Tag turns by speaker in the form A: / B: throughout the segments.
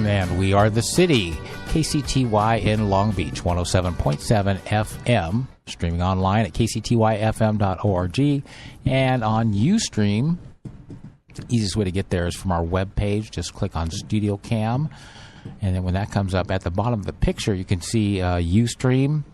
A: And we are the city, KCTY in Long Beach, 107.7 FM, streaming online at kctyfm.org, and on Ustream. The easiest way to get there is from our webpage. Just click on Studio Cam, and then when that comes up at the bottom of the picture, you can see Ustream,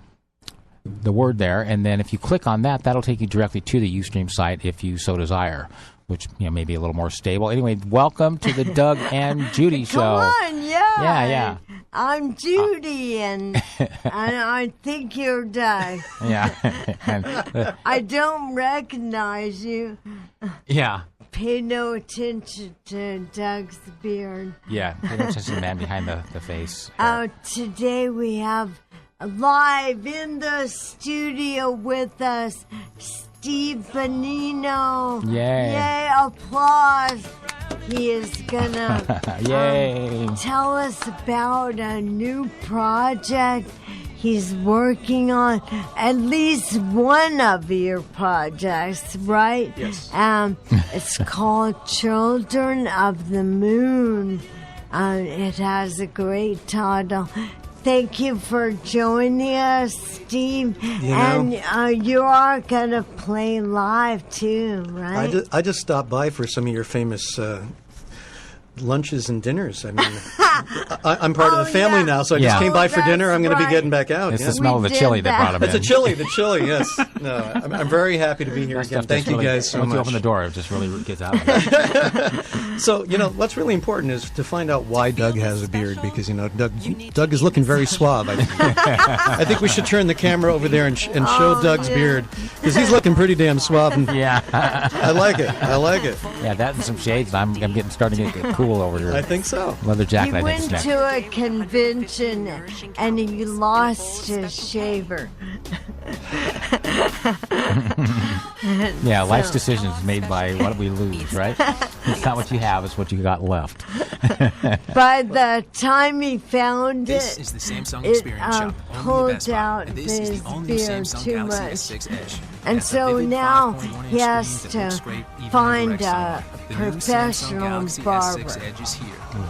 A: the word there, and then if you click on that, that'll take you directly to the Ustream site if you so desire, which may be a little more stable. Anyway, welcome to the Doug and Judy Show.
B: Come on, yeah.
A: Yeah.
B: I'm Judy, and I think you're Doug.
A: Yeah.
B: I don't recognize you.
A: Yeah.
B: Pay no attention to Doug's beard.
A: Yeah, pay no attention to the man behind the face.
B: Today we have live in the studio with us, Steve Bonino.
A: Yay,
B: applause. He is gonna tell us about a new project he's working on, at least one of your projects, right?
C: Yes.
B: It's called Children of the Moon. It has a great title. Thank you for joining us, Steve. And you are going to play live, too, right?
C: I just stopped by for some of your famous lunches and dinners. I mean, I'm part of the family now, so I just came by for dinner. I'm going to be getting back out.
A: It's the smell of the chili that brought him in.
C: It's the chili, yes. No, I'm very happy to be here again. Thank you guys so much.
A: Once you open the door, it just really gets out of it.
C: So, what's really important is to find out why Doug has a beard, because, Doug is looking very suave. I think we should turn the camera over there and show Doug's beard, because he's looking pretty damn suave. And I like it.
A: Yeah, that and some shades. I'm starting to get cool over here.
C: I think so.
A: Leather jacket,
B: he
A: I think,
B: went
A: is next.
B: to a convention and he lost his shaver.
A: Yeah, life's decisions made by what we lose, right? It's not what you have, it's what you got left.
B: By the time he found
D: this is the Samsung Experience Shop,
B: pulled out his beard too much. And so now he has to find a professional barber.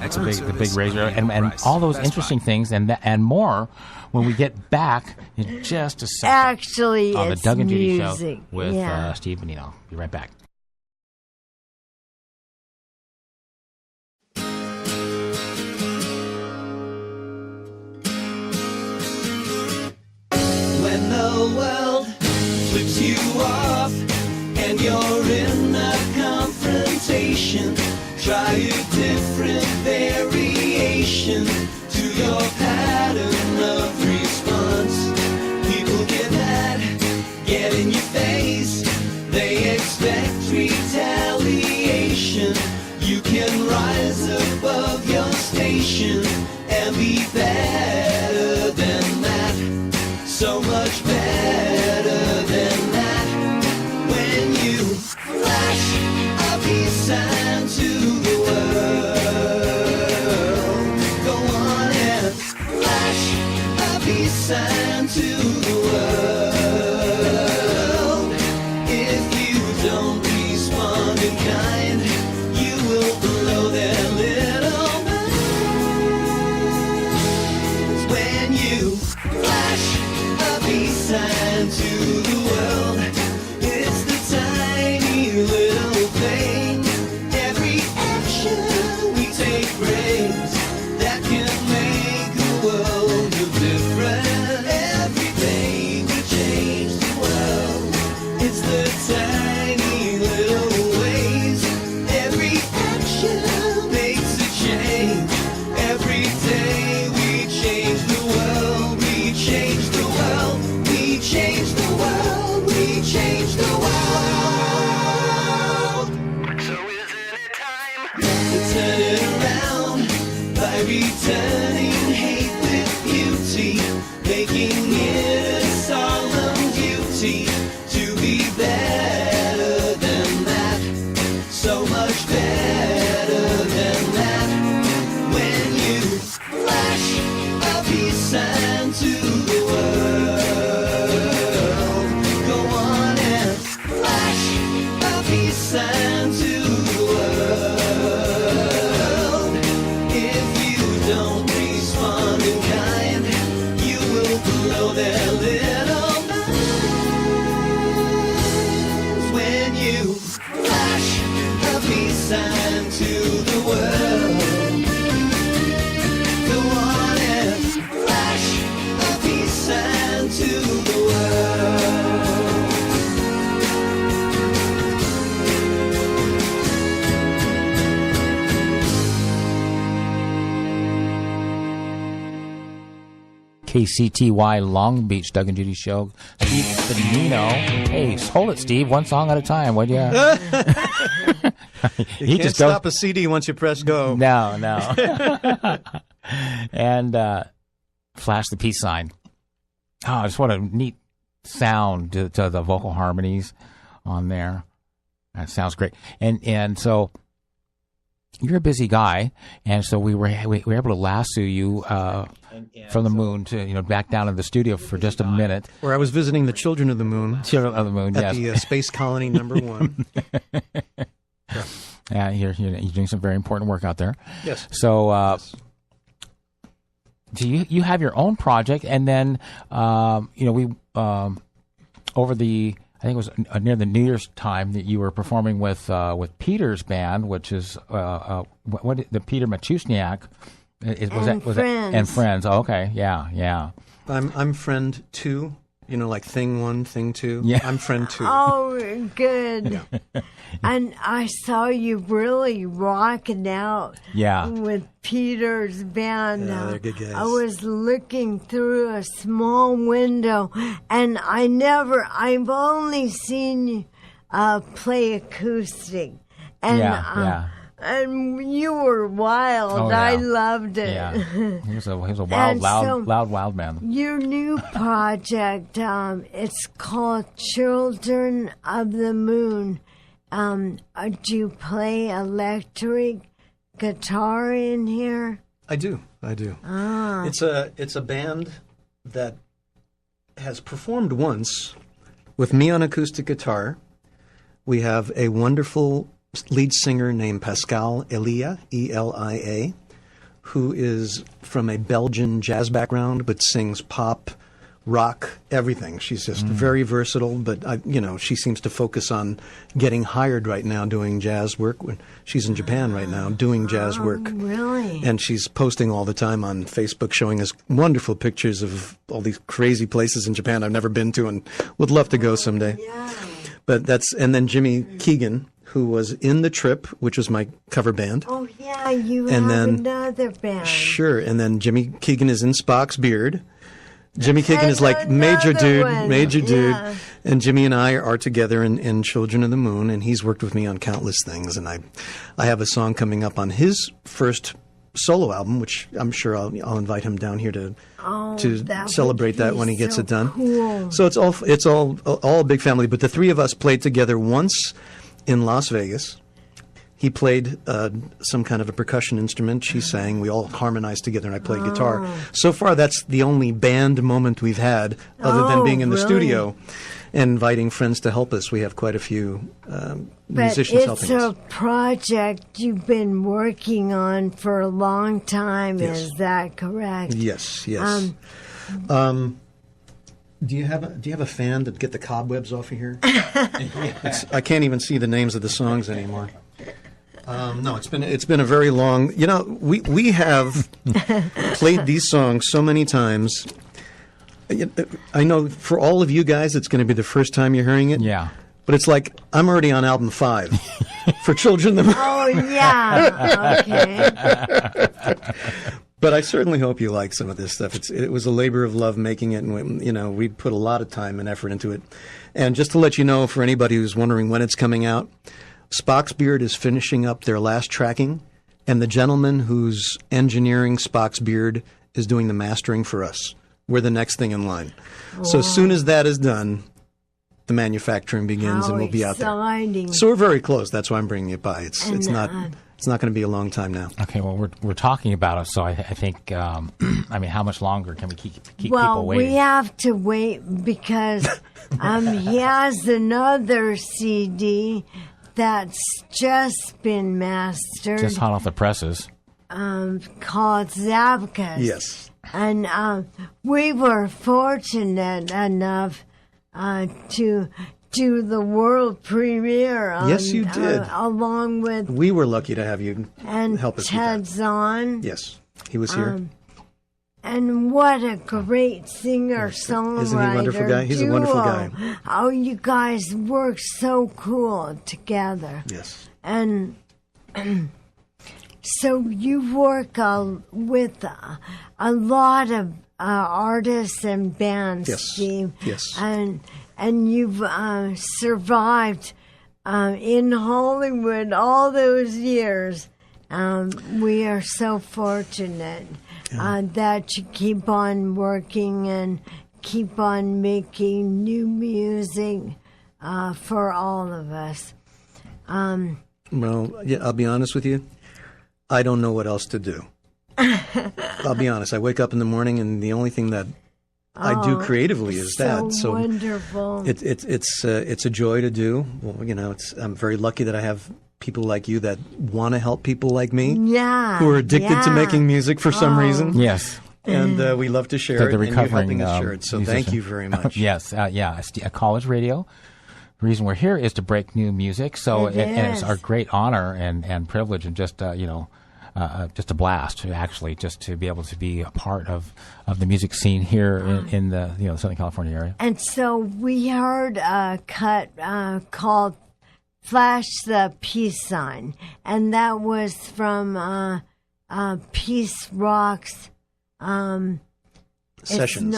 A: It's the big razor, and all those interesting things and more when we get back in just a second.
B: Actually,
A: on the
B: it's
A: Doug and Judy
B: music.
A: Show with Steve Bonino. Be right back.
E: When the world flips you off and you're in a confrontation, try a different variation to your pattern of response. People get mad, get in your face, they expect retaliation. You can rise above your station and be better than that. So much better than that. When you flash a peace sign to the world, go on and flash a peace sign to the world. If you don't respond in kind, you will blow their little minds. When you flash a peace sign to the world, it's the tiny little thing. Every action we take brings that can make the world a difference. Every day we change the world. It's the tiny little ways. Every action makes a change. Every day we change the world. We change the world. We change the world. We change the world. So isn't it time to turn it around by returning hate with beauty, making it a solemn duty to be better than that, so much better than that. When you flash a peace sign to the world, go on and flash
A: KCTY Long Beach, Doug and Judy Show. Steve Bonino. Hey, hold it, Steve. One song at a time, would you?
C: You can't stop a CD once you press go.
A: No. And flash the peace sign. Oh, just what a neat sound to the vocal harmonies on there. That sounds great. And so you're a busy guy, and so we were able to lasso you from the moon to back down in the studio for just a minute.
C: Where I was visiting the Children of the Moon.
A: Children of the Moon,
C: at
A: yes.
C: the Space Colony #1.
A: Yeah, you're doing some very important work out there.
C: Yes.
A: So,
C: Yes.
A: do you have your own project, and then we over the, I think it was near the New Year's time, that you were performing with Peter's band, which is what the Peter Machushniak. Was that and Friends? Oh, okay, yeah.
C: I'm friend 2. Like thing 1, thing 2.
A: Yeah.
C: I'm friend 2.
B: Oh, good. And I saw you really rocking out with Peter's band.
C: Yeah, they're good guys.
B: I was looking through a small window, and I've only seen you play acoustic. And, and you were wild.
A: Oh, yeah.
B: I loved it.
A: Yeah. He was a wild, loud man.
B: Your new project, it's called Children of the Moon. Do you play electric guitar in here?
C: I do.
B: Ah.
C: It's a band that has performed once with me on acoustic guitar. We have a wonderful lead singer named Pascal Elia, Elia, who is from a Belgian jazz background but sings pop, rock, everything. She's just very versatile, but she seems to focus on getting hired right now doing jazz work. She's in Japan right now doing jazz work.
B: Really?
C: And she's posting all the time on Facebook, showing us wonderful pictures of all these crazy places in Japan I've never been to and would love to go someday.
B: Yeah.
C: But and then Jimmy Keegan, who was in The Trip, which was my cover band.
B: Oh, yeah, you
C: And
B: have
C: then-
B: another band.
C: Sure. And then Jimmy Keegan is in Spock's Beard. Jimmy Keegan is like major
B: another one.
C: dude.
B: Yeah.
C: And Jimmy and I are together in Children of the Moon, and he's worked with me on countless things. And I have a song coming up on his first solo album, which I'm sure I'll invite him down here to
B: that
C: celebrate
B: would
C: that
B: be
C: when he gets
B: so
C: it done.
B: cool.
C: So it's all a big family. But the three of us played together once in Las Vegas. He played some kind of a percussion instrument. She sang. We all harmonized together, and I played guitar. So far, that's the only band moment we've had, other than being in the
B: really?
C: studio and inviting friends to help us. We have quite a few musicians
B: But
C: helping
B: it's
C: us.
B: a project you've been working on for a long time.
C: Yes.
B: Is that correct?
C: Yes. Do you have a fan to get the cobwebs off of here? I can't even see the names of the songs anymore. No, it's been a very long. We have played these songs so many times. I know for all of you guys, it's going to be the first time you're hearing it.
A: Yeah.
C: But it's like I'm already on album 5 for Children of the Moon.
B: Oh, yeah. Okay.
C: But I certainly hope you like some of this stuff. It was a labor of love making it, and we put a lot of time and effort into it. And just to let you know, for anybody who's wondering when it's coming out, Spock's Beard is finishing up their last tracking, and the gentleman who's engineering Spock's Beard is doing the mastering for us. We're the next thing in line. So as soon as that is done, the manufacturing begins, and we'll be out there.
B: Exciting.
C: So we're very close. That's why I'm bringing it by. It's not going to be a long time now.
A: Okay, well, we're talking about it, so I think, how much longer can we keep people
B: Well,
A: waiting?
B: we have to wait because he has another CD that's just been mastered.
A: Just hot off the presses.
B: Called Zabkas.
C: Yes.
B: And we were fortunate enough to do the world premiere.
C: Yes, you did.
B: Along with
C: We were lucky to have you
B: and
C: help us
B: Ted
C: with that.
B: Zahn.
C: Yes, he was here.
B: And what a great singer-songwriter
C: Isn't he a wonderful guy? He's a wonderful guy.
B: duo. Oh, you guys work so cool together.
C: Yes.
B: And so you work with a lot of artists and bands,
C: Yes.
B: Steve.
C: Yes.
B: And you've survived in Hollywood all those years. We are so fortunate that you keep on working and keep on making new music for all of us.
C: Well, yeah, I'll be honest with you. I don't know what else to do. I'll be honest. I wake up in the morning, and the only thing that I do creatively is that.
B: So wonderful.
C: It's a joy to do. Well, I'm very lucky that I have people like you that want to help people like me, who are addicted to making music for some reason.
A: Yes.
C: And we love to share
A: So
C: it,
A: the
C: and you're
A: recovering
C: helping us share it. So
A: musician.
C: thank you very much.
A: Yes, a college radio. The reason we're here is to break new music. So
B: It
A: and it's
B: is.
A: our great honor and privilege, and just just a blast to actually just to be able to be a part of the music scene here in the Southern California area.
B: And so we heard a cut called "Flash the Peace Sign," and that was from Peace Rocks.
C: Sessions.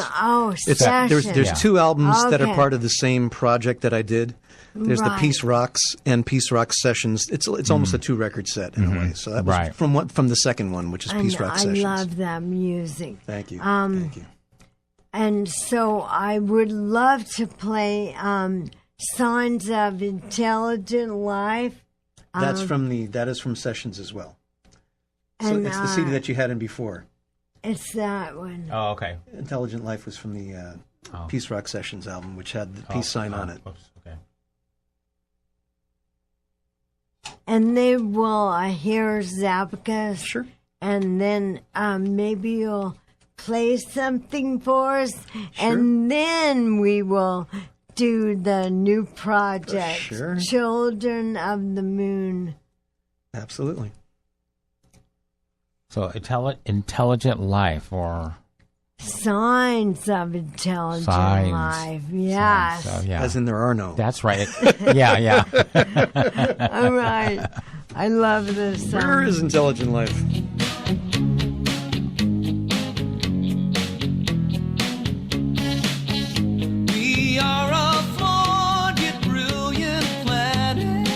B: Sessions.
C: There's two albums that are
B: Okay.
C: part of the same project that I did. There's the
B: Right.
C: Peace Rocks and Peace Rocks Sessions. It's almost a 2-record set in a way. So that was
A: Right.
C: from the second one, which is Peace
B: And
C: Rock
B: I
C: Sessions.
B: love that music.
C: Thank you. Thank you.
B: And so I would love to play Signs of Intelligent Life.
C: That is from Sessions as well. So
B: And,
C: it's the CD that you had in before.
B: It's that one.
A: Oh, okay.
C: Intelligent Life was from the Peace Rock Sessions album, which had the peace sign on it.
A: Oops, okay.
B: And they will hear Zapkus.
C: Sure.
B: And then maybe you'll play something for us. And then we will do the new project,
C: Sure.
B: Children of the Moon.
C: Absolutely.
A: So intelligent life or
B: Signs of Intelligent
A: Signs.
B: Life. Yes.
A: so yeah.
C: As in there are no.
A: That's right. Yeah.
B: All right. I love this song.
C: Where is Intelligent Life?
E: We are a flawed yet brilliant planet.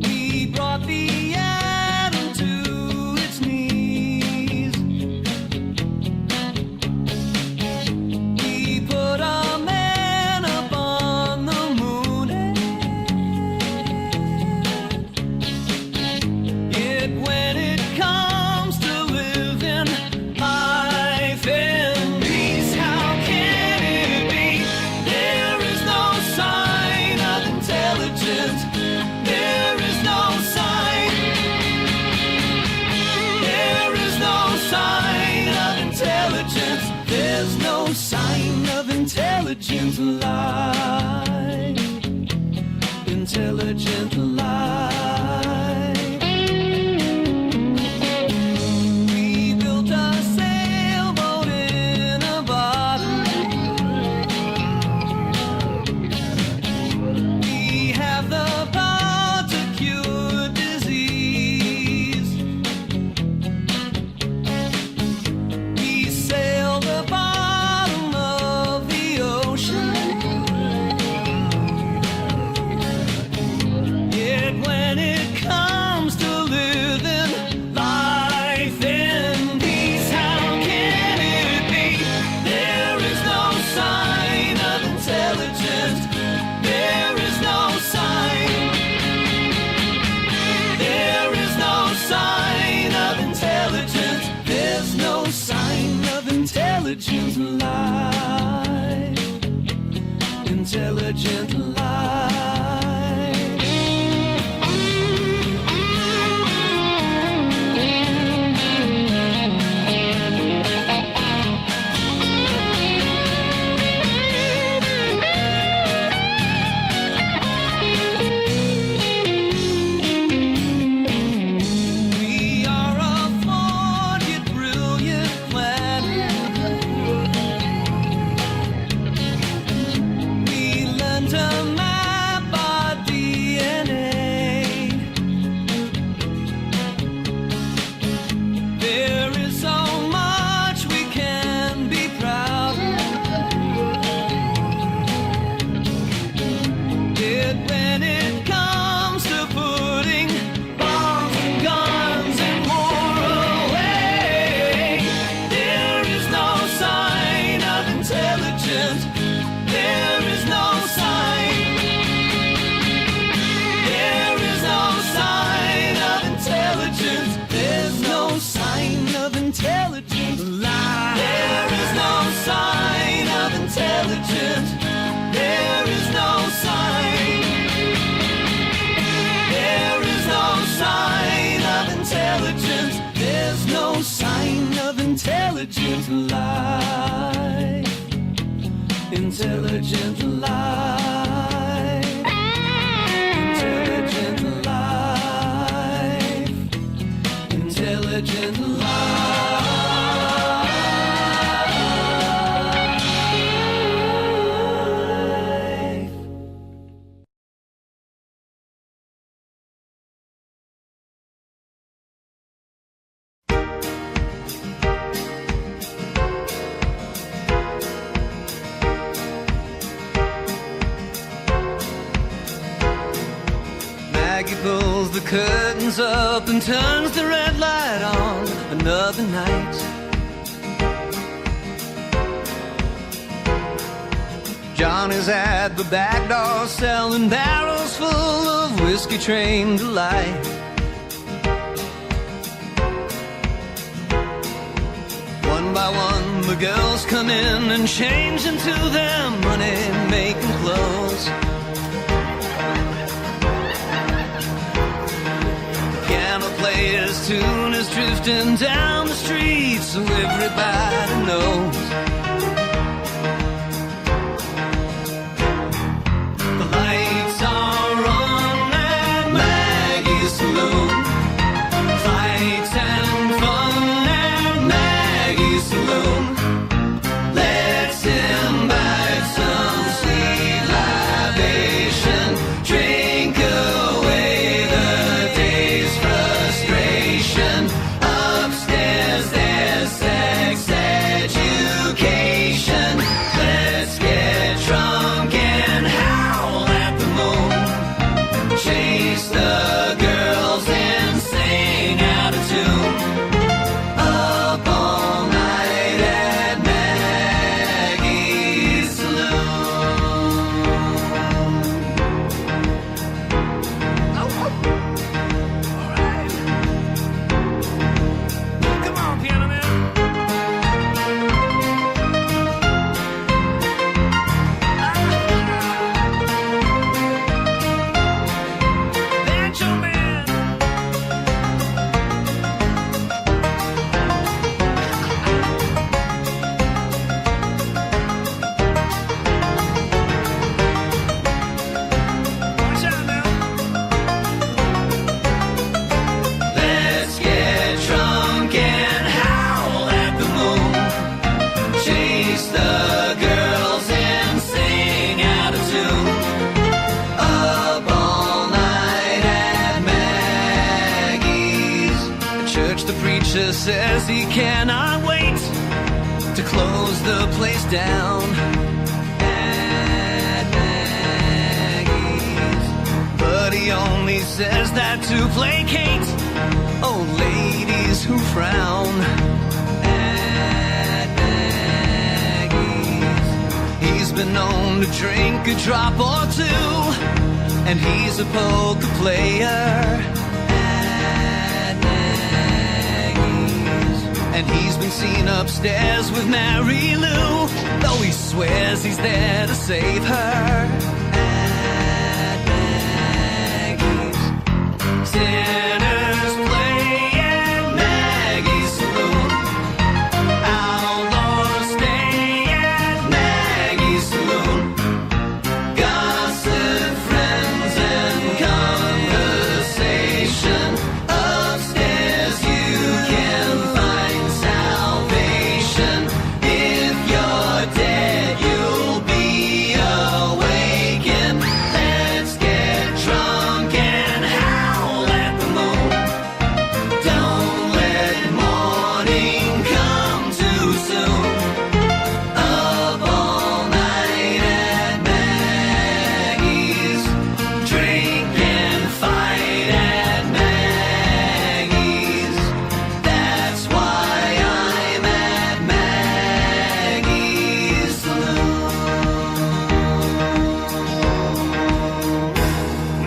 E: We brought the atom to its knees. We put a man up on the moon. Yet when it comes to living life in peace, how can it be? There is no sign of intelligence. There is no sign. There is no sign of intelligence. There's no sign of intelligent life. Intelligent life. We built a sailboat in a bottle. We have the power to cure disease. We sail the bottom of the ocean. Yet when it comes to living life in peace, how can it be? There is no sign of intelligence. There is no sign. There is no sign of intelligence. There's no sign of intelligent life. Intelligent life. We are a flawed yet brilliant planet. We learn to intelligent life, intelligent life, intelligent life, intelligent life. Maggie pulls the curtains up and turns the red light on another night. Johnny's at the back door selling barrels full of whiskey train delight. One by one the girls come in and change into their money-making clothes. Piano player's tune is drifting down the street, so everybody knows. The lights are on at Maggie's saloon. Fights and fun at Maggie's saloon. Let's imbibe some sweet libation, drink away the day's frustration. Upstairs there's sex education. Let's get drunk and howl at the moon. Chase the girls and sing out of tune. Up all night at Maggie's saloon. All right. Come on, piano man. Banjo man. Watch out now. Let's get drunk and howl at the moon. Chase the girls and sing out of tune. Up all night at Maggie's. At church the preacher says he cannot wait to close the place down at Maggie's. But he only says that to placate old ladies who frown at Maggie's. He's been known to drink a drop or two, and he's a poker player at Maggie's. And he's been seen upstairs with Mary Lou, though he swears he's there to save her at Maggie's. Sinners play at Maggie's saloon. Outlaws stay at Maggie's saloon. Gossip, friends, and conversation. Upstairs you can find salvation. If you're dead, you'll be awakened. Let's get drunk and howl at the moon. Don't let morning come too soon. Up all night at Maggie's. Drink and fight at Maggie's. That's why I'm at Maggie's saloon.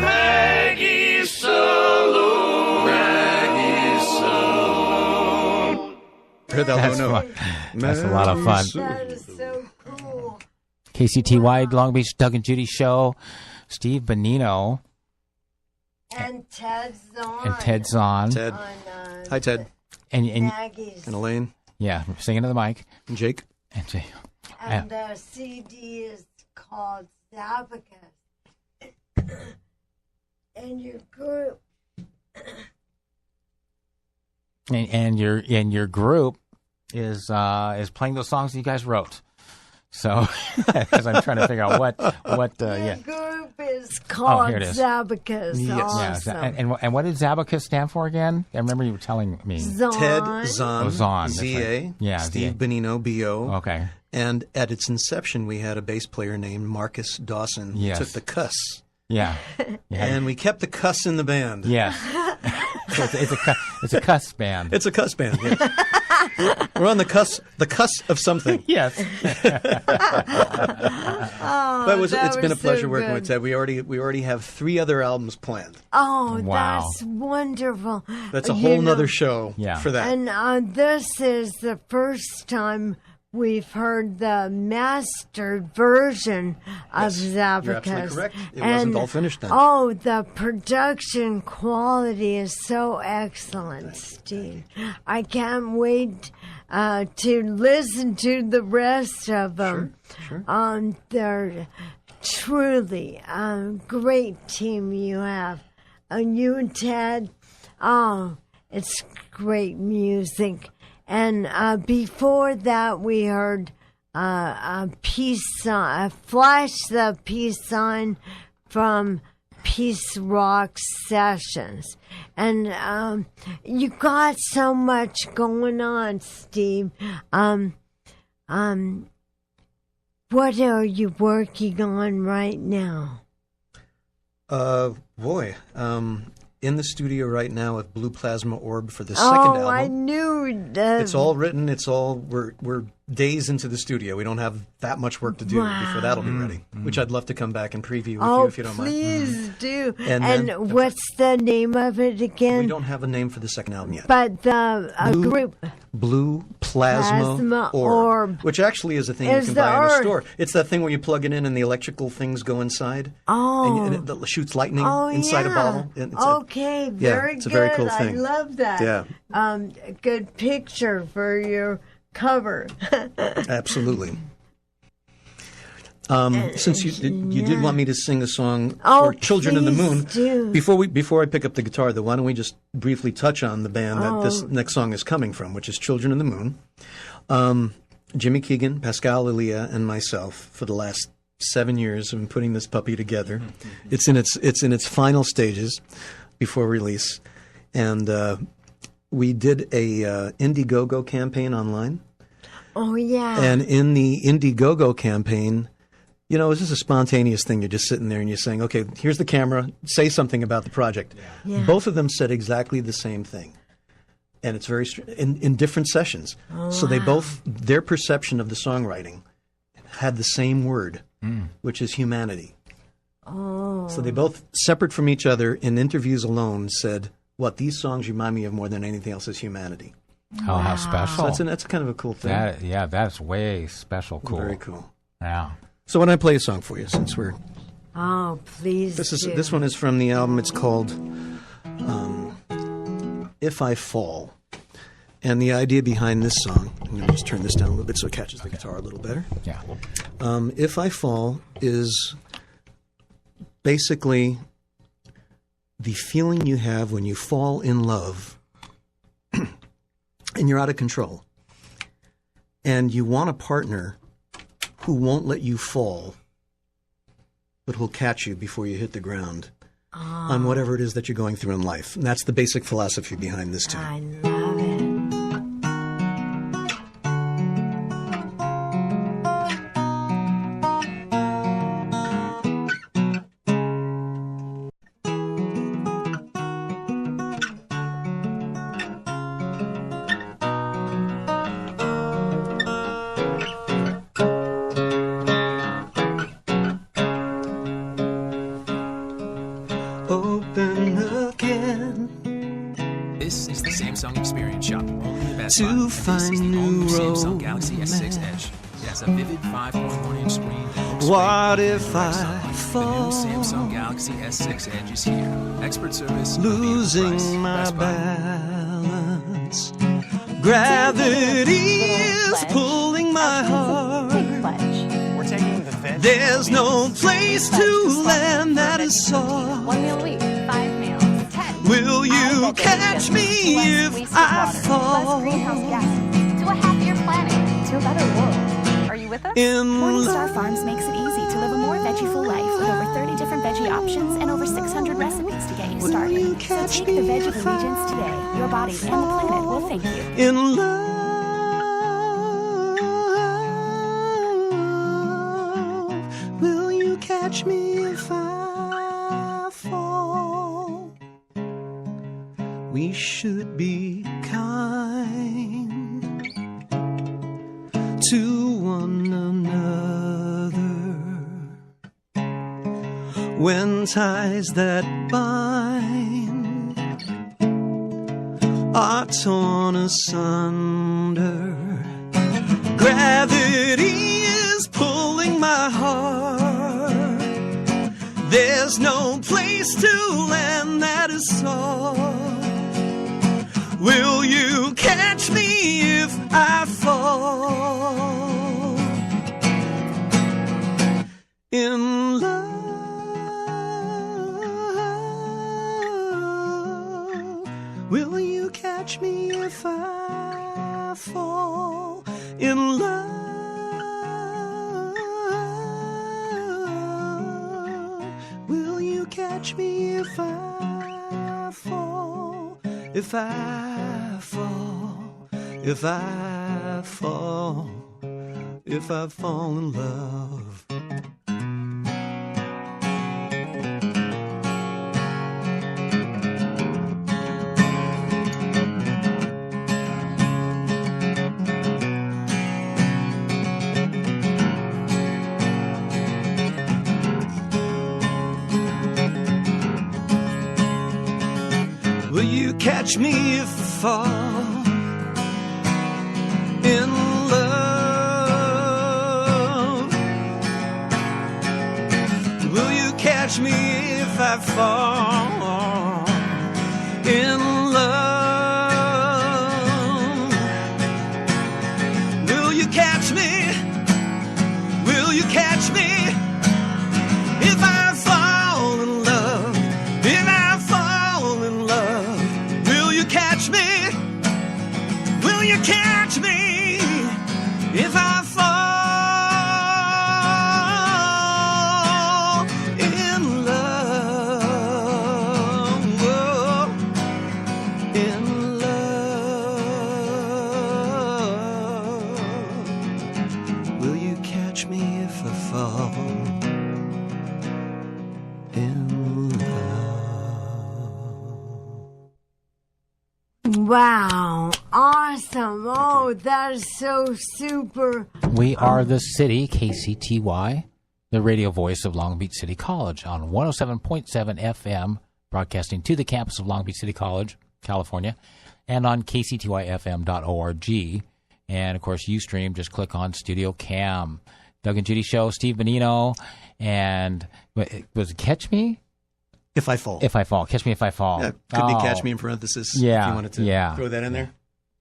E: Maggie's saloon. Maggie's saloon.
C: Heard that
A: That's
C: low note.
A: fun. That's a lot of fun.
B: That is so cool.
A: KCTY Long Beach Doug and Judy show. Steve Bonino
B: And Ted's on.
A: and Ted's on.
C: Ted.
B: On,
C: Hi, Ted.
A: And
B: Maggie's.
C: And Elaine.
A: Yeah, singing to the mic.
C: And Jake.
A: And Jake.
B: And the CD is called Abacus. And your group.
A: And your group is playing those songs you guys wrote. So, because I'm trying to figure out what
B: Your group is called
A: here it is.
B: Abacus.
C: Yes.
B: Awesome.
A: And what did Abacus stand for again? I remember you were telling me.
B: Zon.
C: Ted Zahn.
A: Oh, Zahn, that's
C: Z-A.
A: right. Yeah,
C: Steve
A: Z-A.
C: Bonino, B-O.
A: Okay.
C: And at its inception, we had a bass player named Marcus Dawson who
A: Yes.
C: took the cuss.
A: Yeah.
C: And we kept the cuss in the band.
A: Yes. So it's a cuss band.
C: It's a cuss band. Yes. We're on the cuss of something.
A: Yes.
C: But it's been a
B: was
C: pleasure
B: so
C: working
B: good.
C: with Ted. We already have 3 other albums planned.
B: Oh,
A: Wow.
B: that's wonderful.
C: That's a
B: You
C: whole
B: know,
C: nother show
A: Yeah.
C: for that.
B: And this is the first time we've heard the mastered version of Zabacus.
C: You're absolutely correct. It wasn't all finished then.
B: Oh, the production quality is so excellent, Steve. I can't wait to listen to the rest of them.
C: Sure.
B: They're truly a great team you have. And you and Ted, it's great music. And before that, we heard a peace sign, Flash the Peace Sign from Peace Rock Sessions. And you got so much going on, Steve. What are you working on right now?
C: Boy, in the studio right now with Blue Plasma Orb for the second album.
B: I knew that.
C: It's all written. It's all we're days into the studio. We don't have that much work to do before that'll be ready. Which I'd love to come back and preview with you if you don't mind.
B: please do.
C: And
B: And,
C: then-
B: what's the name of it again?
C: We don't have a name for the second album yet.
B: But the group.
C: Blue Plasma
B: Plasma
C: Orb,
B: Orb.
C: which actually is a thing
B: Is
C: you can
B: the
C: buy in a
B: orb.
C: store. It's that thing where you plug it in and the electrical things go inside.
B: Oh.
C: And it shoots lightning
B: Oh,
C: inside
B: yeah.
C: a bottle. And it's
B: Okay, very
C: it's a
B: good.
C: very cool thing.
B: I love that.
C: Yeah.
B: Good picture for your cover.
C: Absolutely. Since you did want me to sing a song
B: Oh,
C: for Children of the Moon,
B: please do.
C: before I pick up the guitar, though, why don't we just briefly touch on the band that this next song is coming from, which is Children of the Moon. Jimmy Keegan, Pascal Lilia, and myself for the last 7 years have been putting this puppy together. It's in its final stages before release, and we did a Indiegogo campaign online.
B: Oh, yeah.
C: And in the Indiegogo campaign, you know, it's just a spontaneous thing. You're just sitting there and you're saying, okay, here's the camera, say something about the project.
B: Yeah.
C: Both of them said exactly the same thing. And it's very, in different sessions. So they both, their perception of the songwriting had the same word, which is humanity.
B: Oh.
C: So they both, separate from each other, in interviews alone, said, what these songs remind me of more than anything else is humanity.
A: Oh, how special.
C: So that's kind of a cool thing.
A: That's way special. Cool.
C: Very cool.
A: Yeah.
C: So why don't I play a song for you since we're...
B: Oh, please do.
C: This one is from the album. It's called If I Fall. And the idea behind this song, I'm going to just turn this down a little bit so it catches the guitar a little better.
A: Yeah.
C: If I Fall is basically the feeling you have when you fall in love and you're out of control. And you want a partner who won't let you fall, but who'll catch you before you hit the ground on whatever it is that you're going through in life. And that's the basic philosophy behind this tune.
B: I love it.
C: Open again
D: This is the Samsung Experience Shop, only in Best
C: To
D: Buy. This is
C: find
D: the
C: new
D: all-new Samsung Galaxy S6
C: romance.
D: Edge. It has a vivid 5.1-inch screen that looks
C: What
D: great
C: if
D: in direct
C: I
D: sunlight. The
C: fall?
D: new Samsung Galaxy S6 Edge is here. Expert service,
C: losing
D: price.
C: my
D: Best Buy.
C: balance. Gravity
E: There's no place to land that is soft.
F: 1 meal a week, 5 meals, 10.
E: Will you catch me if I fall?
F: Less greenhouse gas. To a happier planet. To a better world. Are you with us?
G: Morningstar Farms makes it easy to live a more veggie-full life with over 30 different veggie options and over 600 recipes to get you started. So take the veg of allegiance today. Your body and the planet will thank you.
E: In love, will you catch me if I fall? We should be kind to one another when ties that bind are torn asunder. Gravity is pulling my heart. There's no place to land that is soft. Will you catch me if I fall? In love, will you catch me if I fall? In love, will you catch me if I fall? If I fall, if I fall, if I fall in love. Will you catch me if I fall in love? Will you catch me if I fall in love? Will you catch me? Will you catch me if I fall in love? If I fall in love, will you catch me? Will you catch me if I fall in love? Oh, in love. Will you catch me if I fall in love?
B: Wow, awesome. Oh, that is so super.
A: We are the city, KCTY, the radio voice of Long Beach City College on 107.7 FM, broadcasting to the campus of Long Beach City College, California, and on kctyfm.org. And, of course, Ustream, just click on Studio Cam. Doug and Judy Show, Steve Bonino, and was it Catch Me?
C: If I fall.
A: If I fall. Catch Me If I Fall.
C: Yeah, could be Catch Me in parenthesis
A: Yeah,
C: if you wanted to
A: yeah.
C: throw that in there.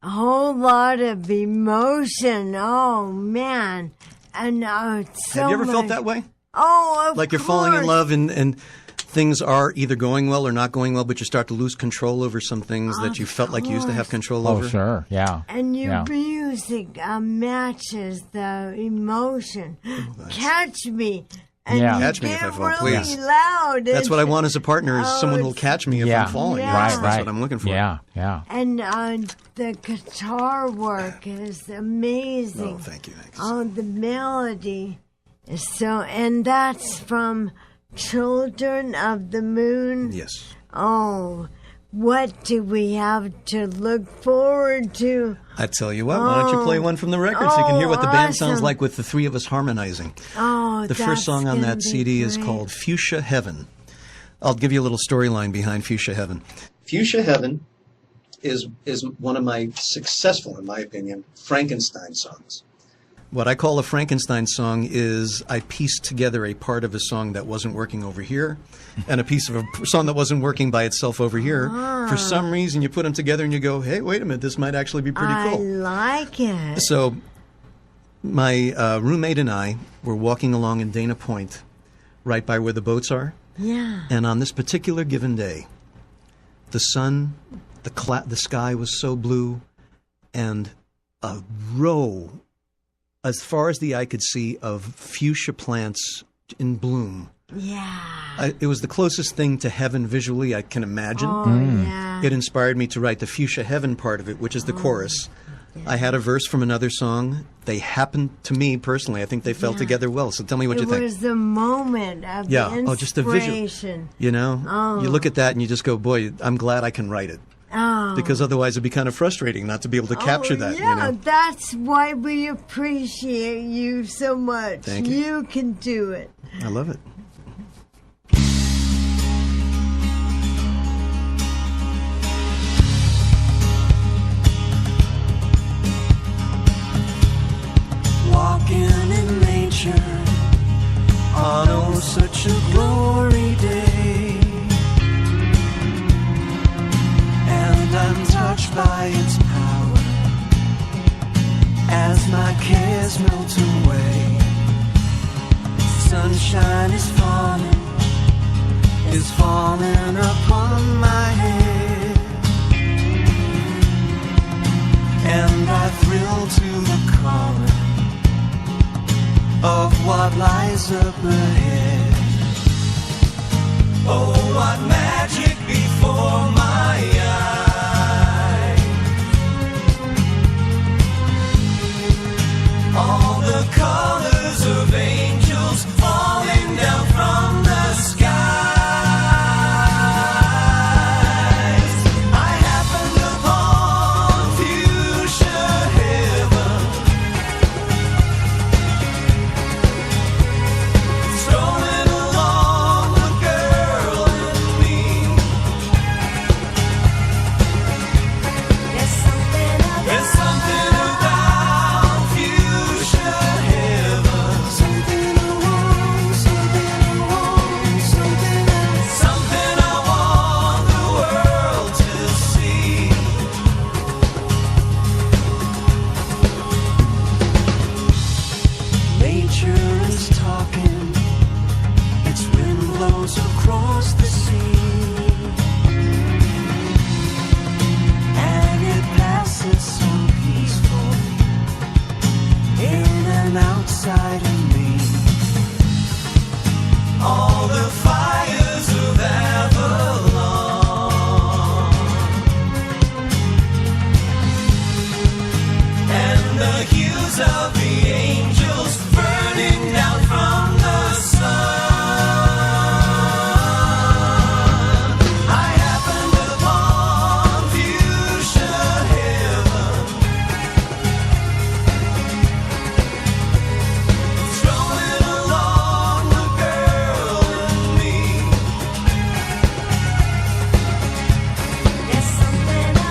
B: A whole lot of emotion. Oh, man. And it's so
C: Have you ever felt
B: much-
C: that way?
B: Oh, of
C: Like you're falling in
B: course.
C: love and things are either going well or not going well, but you start to lose control over some things that you felt like you used to have control
A: Oh,
C: over?
A: sure. Yeah.
B: And your
A: Yeah.
B: music matches the emotion. Catch me. And
A: Yeah.
B: you
C: Catch me if
B: get
C: I fall,
B: really
C: please.
B: loud.
C: That's what I want as a partner is
B: Oh,
C: someone who will catch me if
A: Yeah.
C: I'm falling.
B: Yeah.
C: That's,
A: Right,
C: that's
A: right.
C: what I'm looking for.
A: Yeah, yeah.
B: And the guitar work is amazing.
C: Oh, thank you. Thanks.
B: Oh, the melody is so, and that's from Children of the Moon.
C: Yes.
B: Oh, what do we have to look forward to?
C: I tell you what, why don't you play one from the record so you can hear what the band sounds
B: awesome.
C: like with the three of us harmonizing.
B: Oh,
C: The
B: that's
C: first song on
B: gonna
C: that
B: be
C: CD is
B: great.
C: called Fuchsia Heaven. I'll give you a little storyline behind Fuchsia Heaven. Fuchsia Heaven is one of my successful, in my opinion, Frankenstein songs. What I call a Frankenstein song is I pieced together a part of a song that wasn't working over here and a piece of a song that wasn't working by itself over here. For some reason, you put them together and you go, hey, wait a minute, this might actually be pretty
B: I
C: cool.
B: like it.
C: So My roommate and I were walking along in Dana Point, right by where the boats are.
B: Yeah.
C: And on this particular given day, the sun, the sky was so blue, and a row, as far as the eye could see, of fuchsia plants in bloom.
B: Yeah.
C: It was the closest thing to heaven visually I can imagine.
B: Oh, yeah.
C: It inspired me to write the fuchsia heaven part of it, which is the chorus. I had a verse from another song. They happened to me personally. I think they fell together well. So tell me what you think.
B: It was the moment of the inspiration.
C: Just the visual. You know, you look at that and you just go, boy, I'm glad I can write it.
B: Oh.
C: Because otherwise it'd be kind of frustrating not to be able to capture that.
B: Yeah,
C: you know?
B: that's why we appreciate you so much.
C: Thank you.
B: You can do it.
C: I love it.
E: Walking in nature on such a glory day, and I'm touched by its power as my cares melt away. Sunshine is falling upon my head, and I thrill to the calling of what lies up ahead. Oh, what magic before my eyes. All the colors of angels falling down from the skies. I happened upon fuchsia heaven, strolling along the girl and me. There's something about fuchsia heaven. Something I want, something I want the world to see. Nature is talking, its wind blows across the sea, and it passes so peaceful in and outside of me. All the fires of Avalon and the hues of the angels burning down from the sun. I happened upon fuchsia heaven, strolling along the girl and me.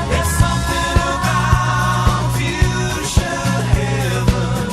E: There's something about fuchsia heaven.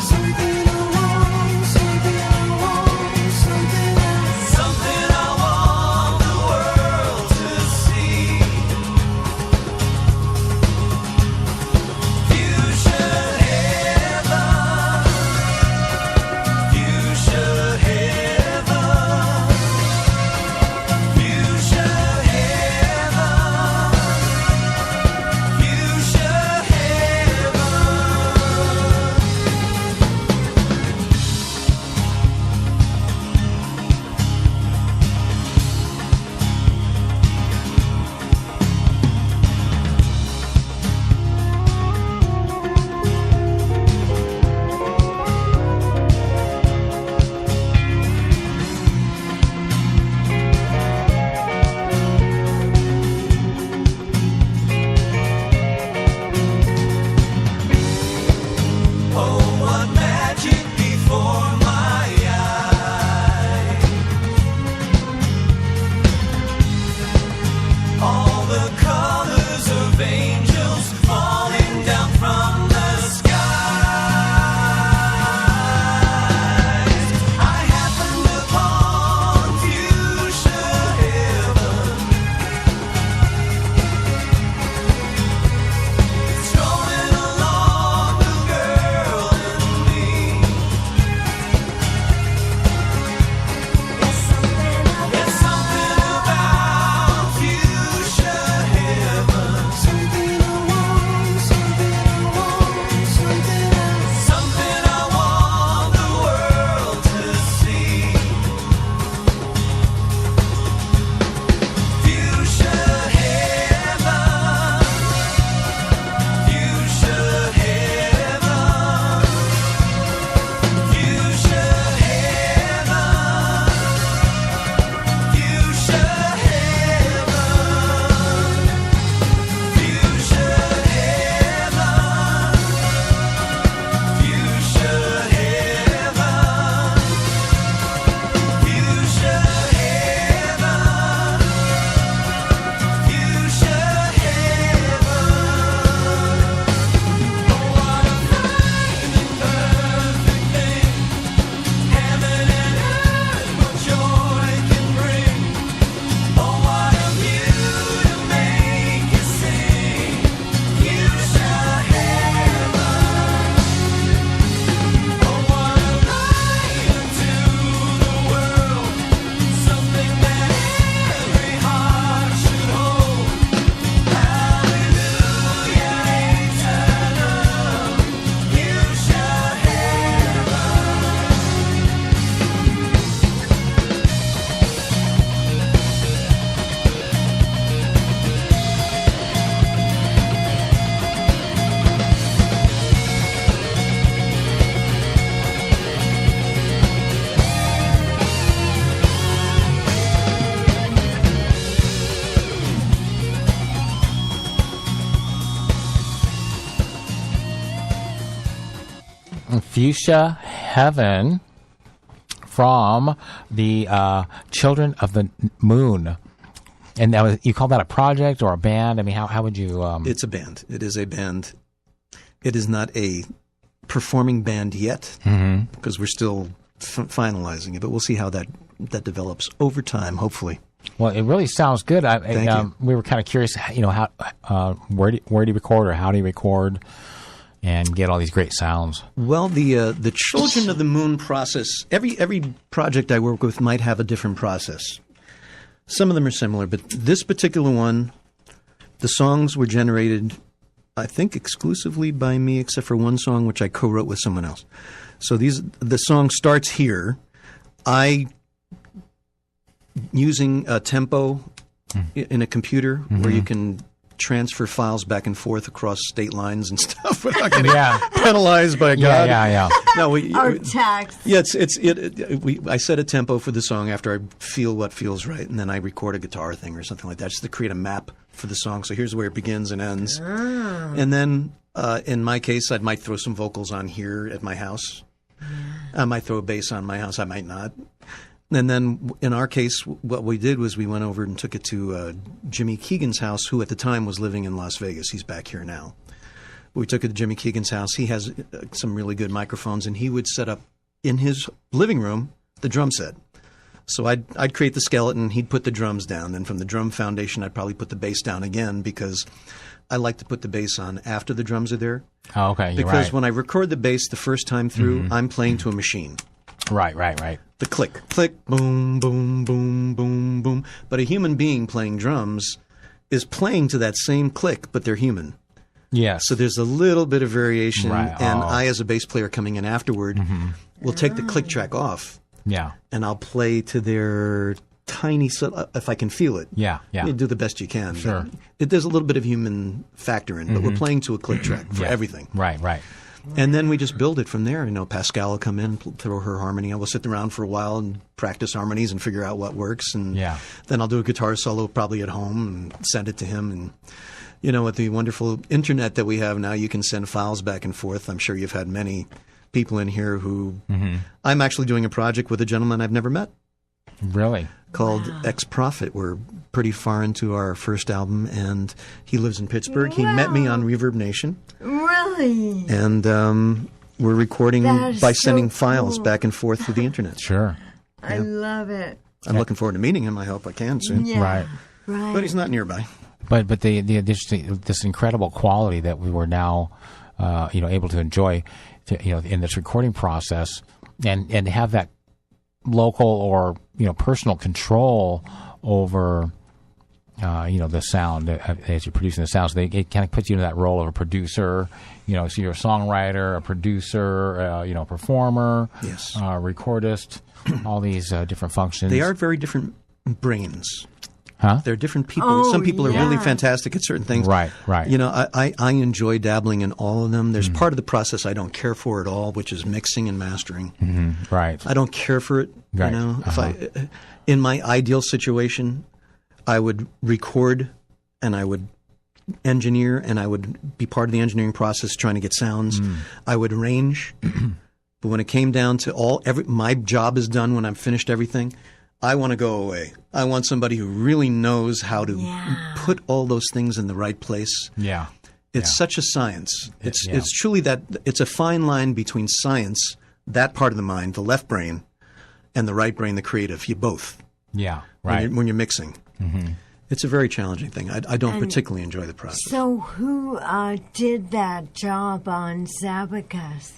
A: Fuchsia Heaven from the Children of the Moon. And that was, you call that a project or a band? I mean, how would you...
C: It's a band. It is a band. It is not a performing band yet because we're still finalizing it, but we'll see how that develops over time, hopefully.
A: Well, it really sounds good.
C: Thank you.
A: We were kind of curious, how where do you record or how do you record and get all these great sounds?
C: Well, the Children of the Moon process, every project I work with might have a different process. Some of them are similar, but this particular one, the songs were generated, I think, exclusively by me, except for one song which I co-wrote with someone else. So the song starts here. Using a tempo in a computer where you can transfer files back and forth across state lines and stuff without getting penalized by God.
A: Yeah.
C: No,
B: Or tax.
C: Yeah, I set a tempo for the song after I feel what feels right, and then I record a guitar thing or something like that, just to create a map for the song. So here's where it begins and ends. And then, in my case, I might throw some vocals on here at my house. I might throw a bass on my house. I might not. And then, in our case, what we did was we went over and took it to Jimmy Keegan's house, who at the time was living in Las Vegas. He's back here now. We took it to Jimmy Keegan's house. He has some really good microphones, and he would set up in his living room the drum set. So I'd create the skeleton, he'd put the drums down. Then from the drum foundation, I'd probably put the bass down again because I like to put the bass on after the drums are there.
A: Oh, okay, you're
C: Because
A: right.
C: when I record the bass the first time through, I'm playing to a machine.
A: Right.
C: The click, boom, boom, boom, boom, boom. But a human being playing drums is playing to that same click, but they're human.
A: Yes.
C: So there's a little bit of variation.
A: Right.
C: And
A: Oh.
C: I, as a bass player coming in afterward, will take the click track off.
A: Yeah.
C: And I'll play to their tiny, if I can feel it.
A: Yeah.
C: You do the best you can.
A: Sure.
C: There's a little bit of human factor in, but we're playing to a click track for everything.
A: Right.
C: And then we just build it from there. Pascal will come in, throw her harmony. I will sit around for a while and practice harmonies and figure out what works. And then I'll do a guitar solo probably at home and send it to him. And, with the wonderful internet that we have now, you can send files back and forth. I'm sure you've had many people in here who I'm actually doing a project with a gentleman I've never met.
A: Really?
C: Called Ex-Prophet. We're pretty far into our first album, and he lives in Pittsburgh. He met me on Reverb Nation.
B: Really?
C: And we're recording
B: That is
C: by
B: so
C: sending files
B: cool.
C: back and forth through the internet.
A: Sure.
B: I love it.
C: I'm looking forward to meeting him. I hope I can soon.
B: Yeah.
A: Right.
C: But he's not nearby.
A: But this incredible quality that we were now able to enjoy in this recording process and have that local or personal control over the sound as you're producing the sound. So it kind of puts you in that role of a producer. So you're a songwriter, a producer, a performer,
C: Yes.
A: recordist, all these different functions.
C: They are very different brains.
A: Huh?
C: They're different people.
B: Oh,
C: Some people are really
B: yeah.
C: fantastic at certain things.
A: Right.
C: I enjoy dabbling in all of them. There's part of the process I don't care for at all, which is mixing and mastering.
A: Right.
C: I don't care for it.
A: Right.
C: If in my ideal situation, I would record and I would engineer and I would be part of the engineering process trying to get sounds. I would arrange. But when it came down to my job is done when I've finished everything, I want to go away. I want somebody who really knows how to put all those things in the right place.
A: Yeah.
C: It's such a science. It's truly that it's a fine line between science, that part of the mind, the left brain, and the right brain, the creative. You both.
A: Yeah. Right.
C: When you're mixing. It's a very challenging thing. I don't particularly enjoy the process.
B: So who did that job on Zabacus?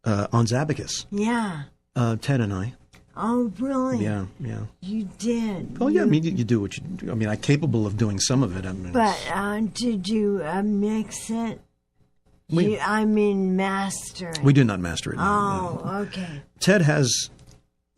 C: On Zabacus,
B: Yeah.
C: Ted and I.
B: Oh, really?
C: Yeah.
B: You did.
C: Oh, yeah. I mean, you do what you do. I mean, I'm capable of doing some of it. I mean,
B: But did you mix it? Master it.
C: we do not master it. No.
B: Oh, okay.
C: Ted has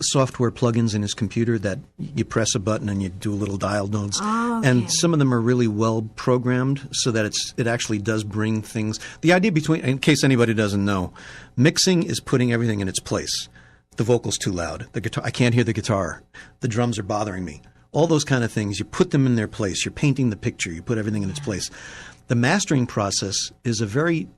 C: software plugins in his computer that you press a button and you do little dial nodes.
B: Oh, okay.
C: And some of them are really well programmed so that it actually does bring things. The idea in case anybody doesn't know, mixing is putting everything in its place. The vocal's too loud. The guitar, I can't hear the guitar. The drums are bothering me. All those kind of things, you put them in their place. You're painting the picture. You put everything in its place. The mastering process is a very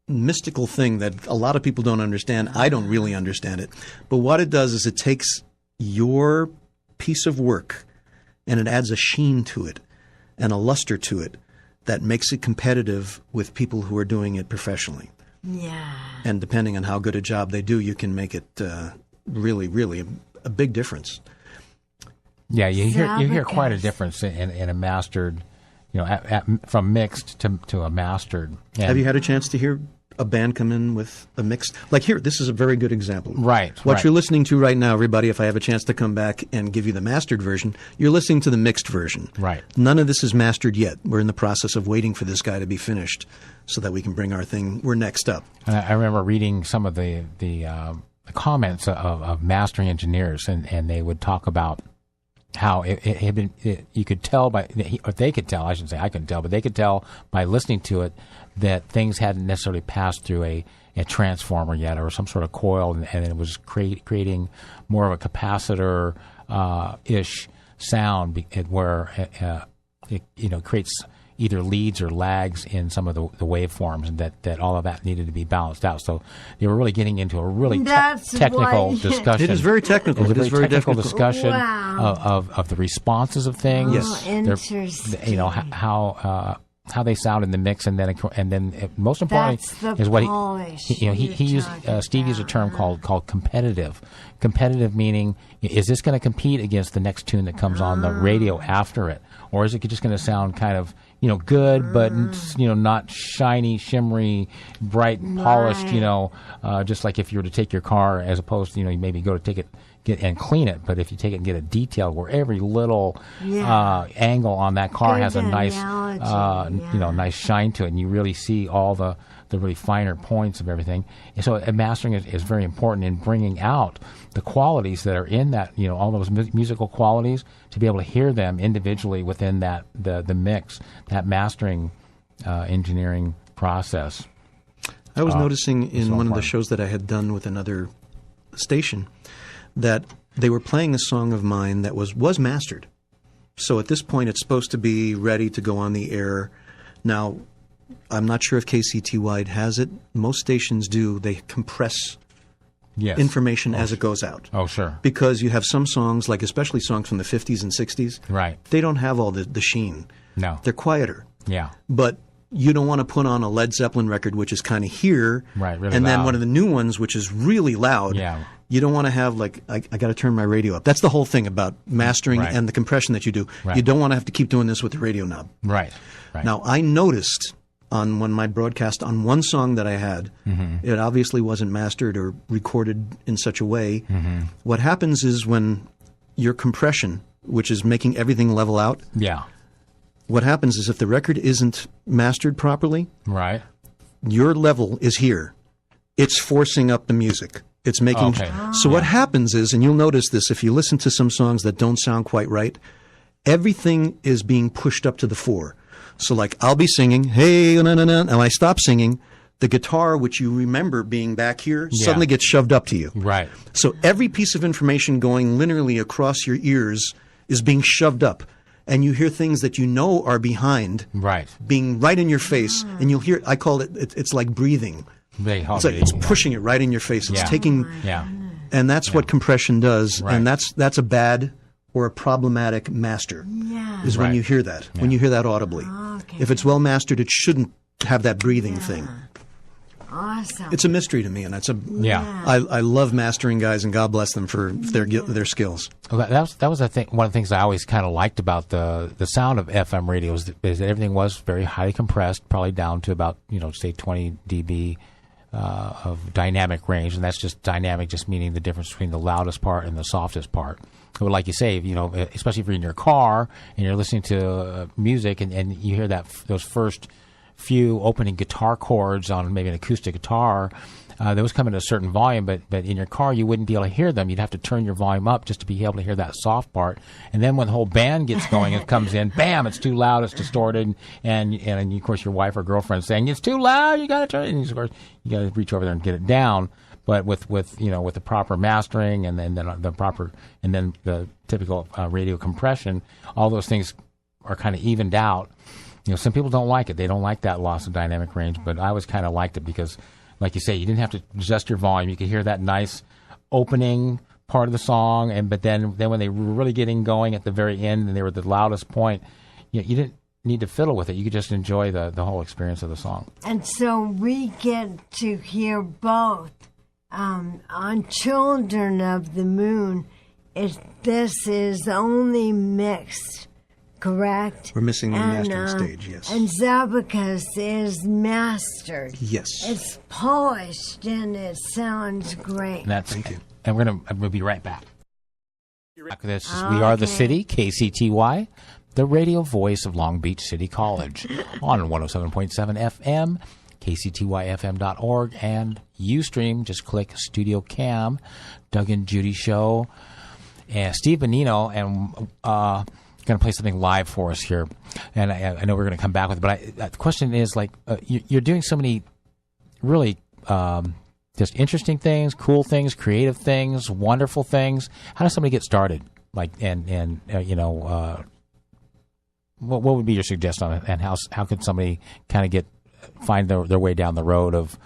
C: mystical thing that a lot of people don't understand. I don't really understand it. But what it does is it takes your piece of work and it adds a sheen to it and a luster to it that makes it competitive with people who are doing it professionally.
B: Yeah.
C: And depending on how good a job they do, you can make it really, really a big difference.
A: Yeah, you hear quite a difference in a mastered, from mixed to a mastered. And
C: Have you had a chance to hear a band come in with a mixed? Like here, this is a very good example.
A: Right.
C: What you're listening to right now, everybody, if I have a chance to come back and give you the mastered version, you're listening to the mixed version.
A: Right.
C: None of this is mastered yet. We're in the process of waiting for this guy to be finished so that we can bring our thing. We're next up.
A: And I remember reading some of the comments of mastering engineers, and they would talk about how it had been. You could tell or they could tell. I shouldn't say I couldn't tell, but they could tell by listening to it that things hadn't necessarily passed through a transformer yet, or some sort of coil, and it was creating more of a capacitor ish sound, where it creates either leads or lags in some of the waveforms, and that all of that needed to be balanced out. So they were really getting into a really technical discussion.
C: It is very technical.
A: It is very technical discussion
B: Wow.
A: of the responses of things.
C: Yes.
B: Interesting.
A: How they sound in the mix, and then most importantly
B: That's the
A: is what
B: polish
A: he used.
B: you're
A: Steve used a term
B: talking
A: called competitive. Competitive meaning, is this going to compete against the next tune that comes on the radio after it, or is it just going to sound kind of good, but not shiny, shimmery, bright, polished? Just like if you were to take your car, as opposed to you maybe go to take it. Get and clean it, but if you take it and get it detailed, where every little angle on that car
B: Good
A: has a nice,
B: analogy,
A: nice shine to it, and you really see all the really finer points of everything. And so, mastering is very important in bringing out the qualities that are in that, all those musical qualities, to be able to hear them individually within that the mix, that mastering engineering process.
C: I was noticing in one of the
A: important.
C: shows that I had done with another station that they were playing a song of mine that was mastered. So at this point, it's supposed to be ready to go on the air. Now, I'm not sure if KCTY has it. Most stations do. They compress information as it goes out.
A: Oh, sure.
C: Because you have some songs, like especially songs from the 50s and 60s,
A: Right.
C: they don't have all the sheen.
A: No.
C: They're quieter.
A: Yeah.
C: But you don't want to put on a Led Zeppelin record, which is kind of here,
A: Right, really
C: and then
A: loud.
C: one of the new ones, which is really loud.
A: Yeah.
C: You don't want to have I got to turn my radio up. That's the whole thing about mastering
A: Right.
C: and the compression that you do.
A: Right.
C: You don't want to have to keep doing this with the radio knob.
A: Right. Right.
C: Now, I noticed on my broadcast on one song that I had, it obviously wasn't mastered or recorded in such a way. What happens is when your compression, which is making everything level out,
A: Yeah.
C: what happens is if the record isn't mastered properly,
A: Right.
C: your level is here. It's forcing up the music. It's making.
A: Okay.
C: So what happens is, and you'll notice this if you listen to some songs that don't sound quite right, everything is being pushed up to the fore. So like I'll be singing, hey, na na na, and I stop singing, the guitar, which you remember being back here, suddenly gets shoved up to you.
A: Right.
C: So every piece of information going linearly across your ears is being shoved up. And you hear things that you know are behind,
A: Right.
C: being right in your face, and you'll hear. I call it's like breathing. It's like it's pushing it right in your face. It's
A: Yeah.
C: taking,
A: Yeah.
C: and that's what compression does.
A: Right.
C: And that's a bad or a problematic master. Is when
A: Right.
C: you hear that. When you hear that audibly.
B: Okay.
C: If it's well mastered, it shouldn't have that breathing thing.
B: Awesome.
C: It's a mystery to me, and
A: Yeah.
C: I love mastering guys, and God bless them for their skills.
A: Well, that was I think one of the things I always kind of liked about the sound of FM radio is that everything was very highly compressed, probably down to about say 20 dB of dynamic range, and that's just dynamic, just meaning the difference between the loudest part and the softest part. But like you say, especially if you're in your car and you're listening to music and you hear those first few opening guitar chords on maybe an acoustic guitar, those come at a certain volume, but in your car you wouldn't be able to hear them. You'd have to turn your volume up just to be able to hear that soft part. And then when the whole band gets going, it comes in, bam, it's too loud, it's distorted, and of course your wife or girlfriend's saying it's too loud, you got to turn it. And of course you got to reach over there and get it down. But with the proper mastering and then the typical radio compression, all those things are kind of evened out. some people don't like it. They don't like that loss of dynamic range, but I always kind of liked it because, like you say, you didn't have to adjust your volume. You could hear that nice opening part of the song, but then when they were really getting going at the very end and they were at the loudest point, you didn't need to fiddle with it. You could just enjoy the whole experience of the song.
B: And so we get to hear both. On Children of the Moon, this is only mixed, correct?
C: We're missing the mastering stage, yes.
B: And Zabacus is mastered.
C: Yes.
B: It's polished and it sounds great.
A: Thank you. And we'll be right back. This is We Are the City, KCTY, the radio voice of Long Beach City College, on 107.7 FM, kctyfm.org, and Ustream. Just click Studio Cam, Doug and Judy Show. And Steve Bonino, and going to play something live for us here. And I know we're going to come back with it, but the question is, you're doing so many really just interesting things, cool things, creative things, wonderful things. How does somebody get started? What would be your suggestion on it, and how could somebody kind of find their way down the road of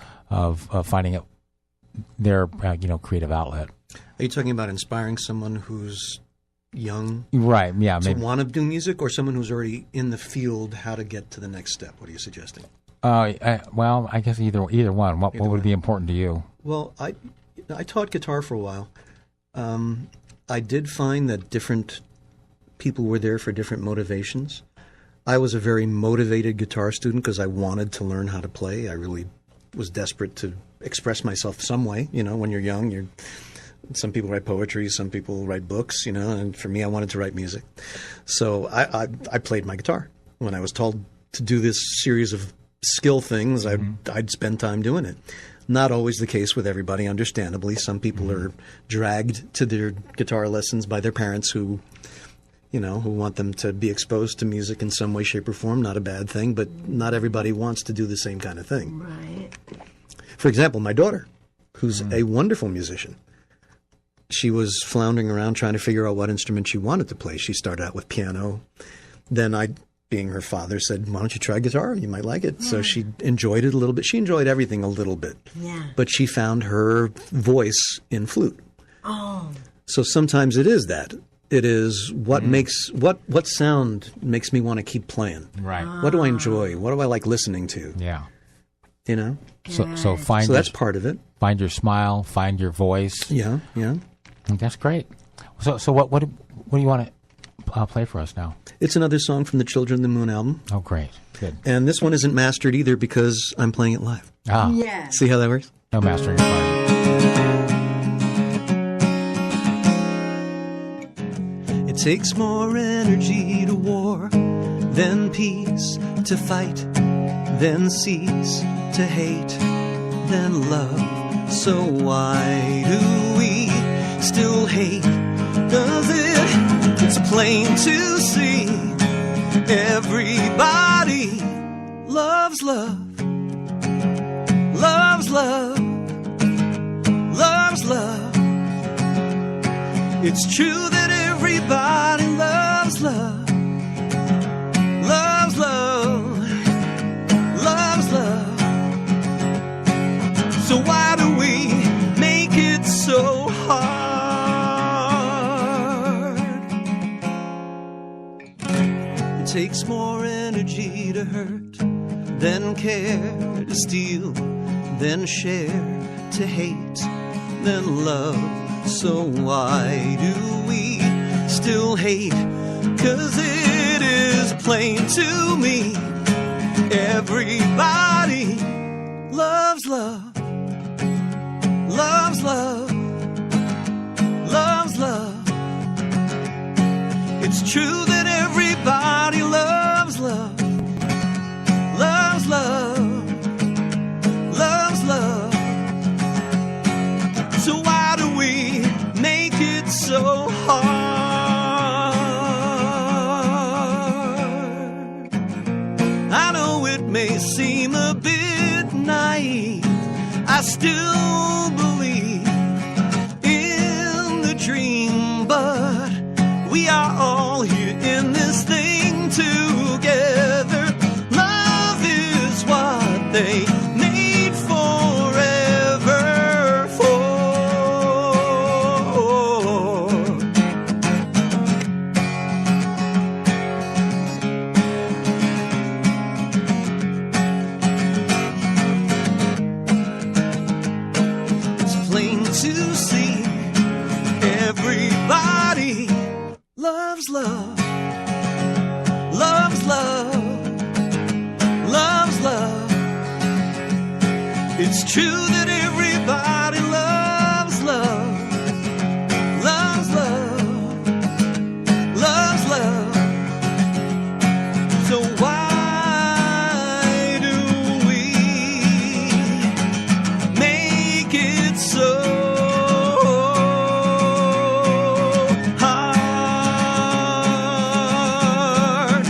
A: finding their creative outlet?
C: Are you talking about inspiring someone who's young,
A: right? Yeah,
C: to
A: maybe
C: want to do music, or someone who's already in the field? How to get to the next step? What are you suggesting?
A: Well, I guess either one. What would be important to you?
C: Well, I taught guitar for a while. I did find that different people were there for different motivations. I was a very motivated guitar student because I wanted to learn how to play. I really was desperate to express myself some way. When you're young, some people write poetry, some people write books, and for me, I wanted to write music. So I played my guitar. When I was told to do this series of skill things, I'd spend time doing it. Not always the case with everybody, understandably. Some people are dragged to their guitar lessons by their parents who want them to be exposed to music in some way, shape, or form. Not a bad thing, but not everybody wants to do the same kind of thing.
B: Right.
C: For example, my daughter, who's a wonderful musician, she was floundering around trying to figure out what instrument she wanted to play. She started out with piano. Then I, being her father, said, why don't you try guitar? You might like it. Yeah. So she enjoyed it a little bit. She enjoyed everything a little bit.
B: Yeah.
C: But she found her voice in flute.
B: Oh.
C: So sometimes it is that. It is what makes what sound makes me want to keep playing.
A: Right.
C: What do I enjoy? What do I like listening to?
A: Yeah.
C: So that's part of it.
A: Find your smile, find your voice.
C: Yeah.
A: That's great. So what do you want to play for us now?
C: It's another song from the Children of the Moon album.
A: Oh, great. Good.
C: And this one isn't mastered either because I'm playing it live.
A: Ah.
B: Yeah.
C: See how that works?
A: No mastering required.
E: It takes more energy to war than peace, to fight, then cease to hate, then love. So why do we still hate? Does it's plain to see everybody loves love, loves love, loves love. It's true that everybody loves love, loves love, loves love. So why do we make it so hard? It takes more energy to hurt than care, to steal, then share, to hate, than love. So why do we still hate? 'Cause it is plain to me everybody loves love, loves love, loves love. It's true that everybody loves love, loves love, loves love. So why do we make it so hard? I know it may seem a bit naive, I still believe in the dream, but we are all here in this thing together. they made forever for. It's plain to see everybody loves love, loves love, loves love. It's true that everybody loves love, loves love, loves love. So why do we make it so hard?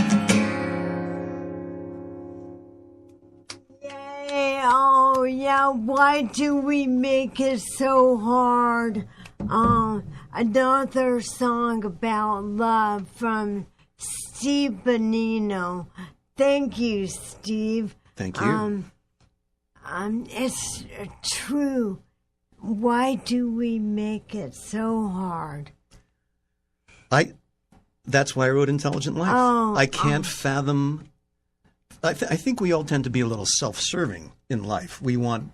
B: Yay. Oh, yeah. Why do we make it so hard? Another song about love from Steve Bonino. Thank you, Steve.
C: Thank you.
B: It's true. Why do we make it so hard?
C: That's why I wrote Intelligent Life. I can't fathom. I think we all tend to be a little self-serving in life. We want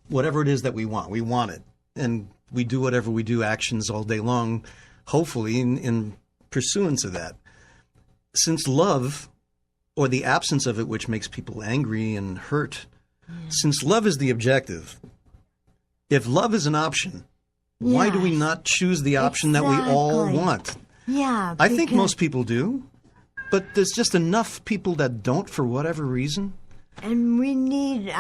C: whatever it is that we want. We want it, and we do whatever we do, actions all day long, hopefully in pursuance of that. Since love, or the absence of it, which makes people angry and hurt, since love is the objective, if love is an option, why do we not choose the option that we all
B: Exactly.
C: want?
B: Yeah.
C: I think
B: because-
C: most people do, but there's just enough people that don't for whatever reason.
B: And we need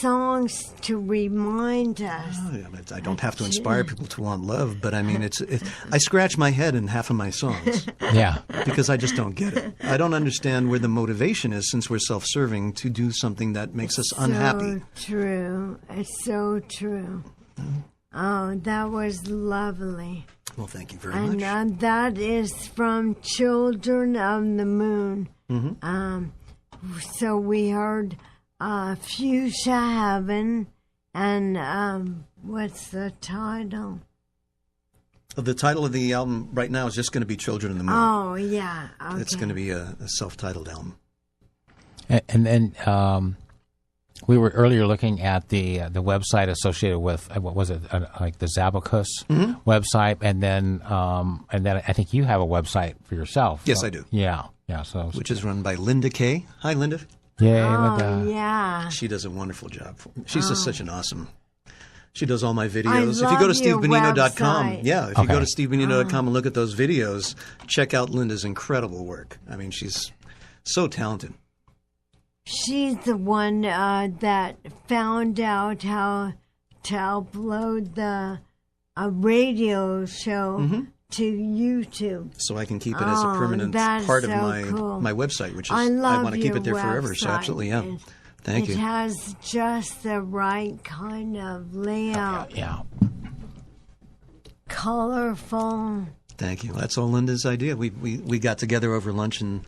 B: songs to remind us.
C: Oh, yeah, but I don't have to inspire people to want love, but I mean, I scratch my head in half of my songs
A: Yeah.
C: because I just don't get it. I don't understand where the motivation is, since we're self-serving, to do something that makes us unhappy.
B: So true. It's so true. Oh, that was lovely.
C: Well, thank you very
B: And
C: much.
B: that is from Children of the Moon. So we heard Fuchsia Heaven, and what's the title?
C: The title of the album right now is just going to be Children of the Moon.
B: Oh, yeah. Okay.
C: It's going to be a self-titled album.
A: And then we were earlier looking at the website associated with what was it, like the Zabacus website, and then I think you have a website for yourself.
C: Yes,
A: So-
C: I do.
A: Yeah, yeah. So
C: Which is run by Linda Kay. Hi, Linda.
A: yeah,
B: Oh, yeah.
C: She does a wonderful job. She's just such an awesome. She does all my videos. If you
B: love
C: go to
B: your
C: stevebonino.com,
B: website.
C: yeah, if you go
A: Okay.
C: to stevebonino.com and look at those videos, check out Linda's incredible work. I mean, she's so talented.
B: She's the one that found out how to upload a radio show to YouTube.
C: So I can keep it as a
B: Oh,
C: permanent
B: that's
C: part of
B: so
C: my
B: cool.
C: my website, which is
B: I love
C: want to keep
B: your
C: it there forever. So
B: website.
C: absolutely, yeah. Thank
B: It
C: you.
B: has just the right kind of layout.
A: yeah.
B: Colorful.
C: Thank you. That's all Linda's idea. We got together over lunch and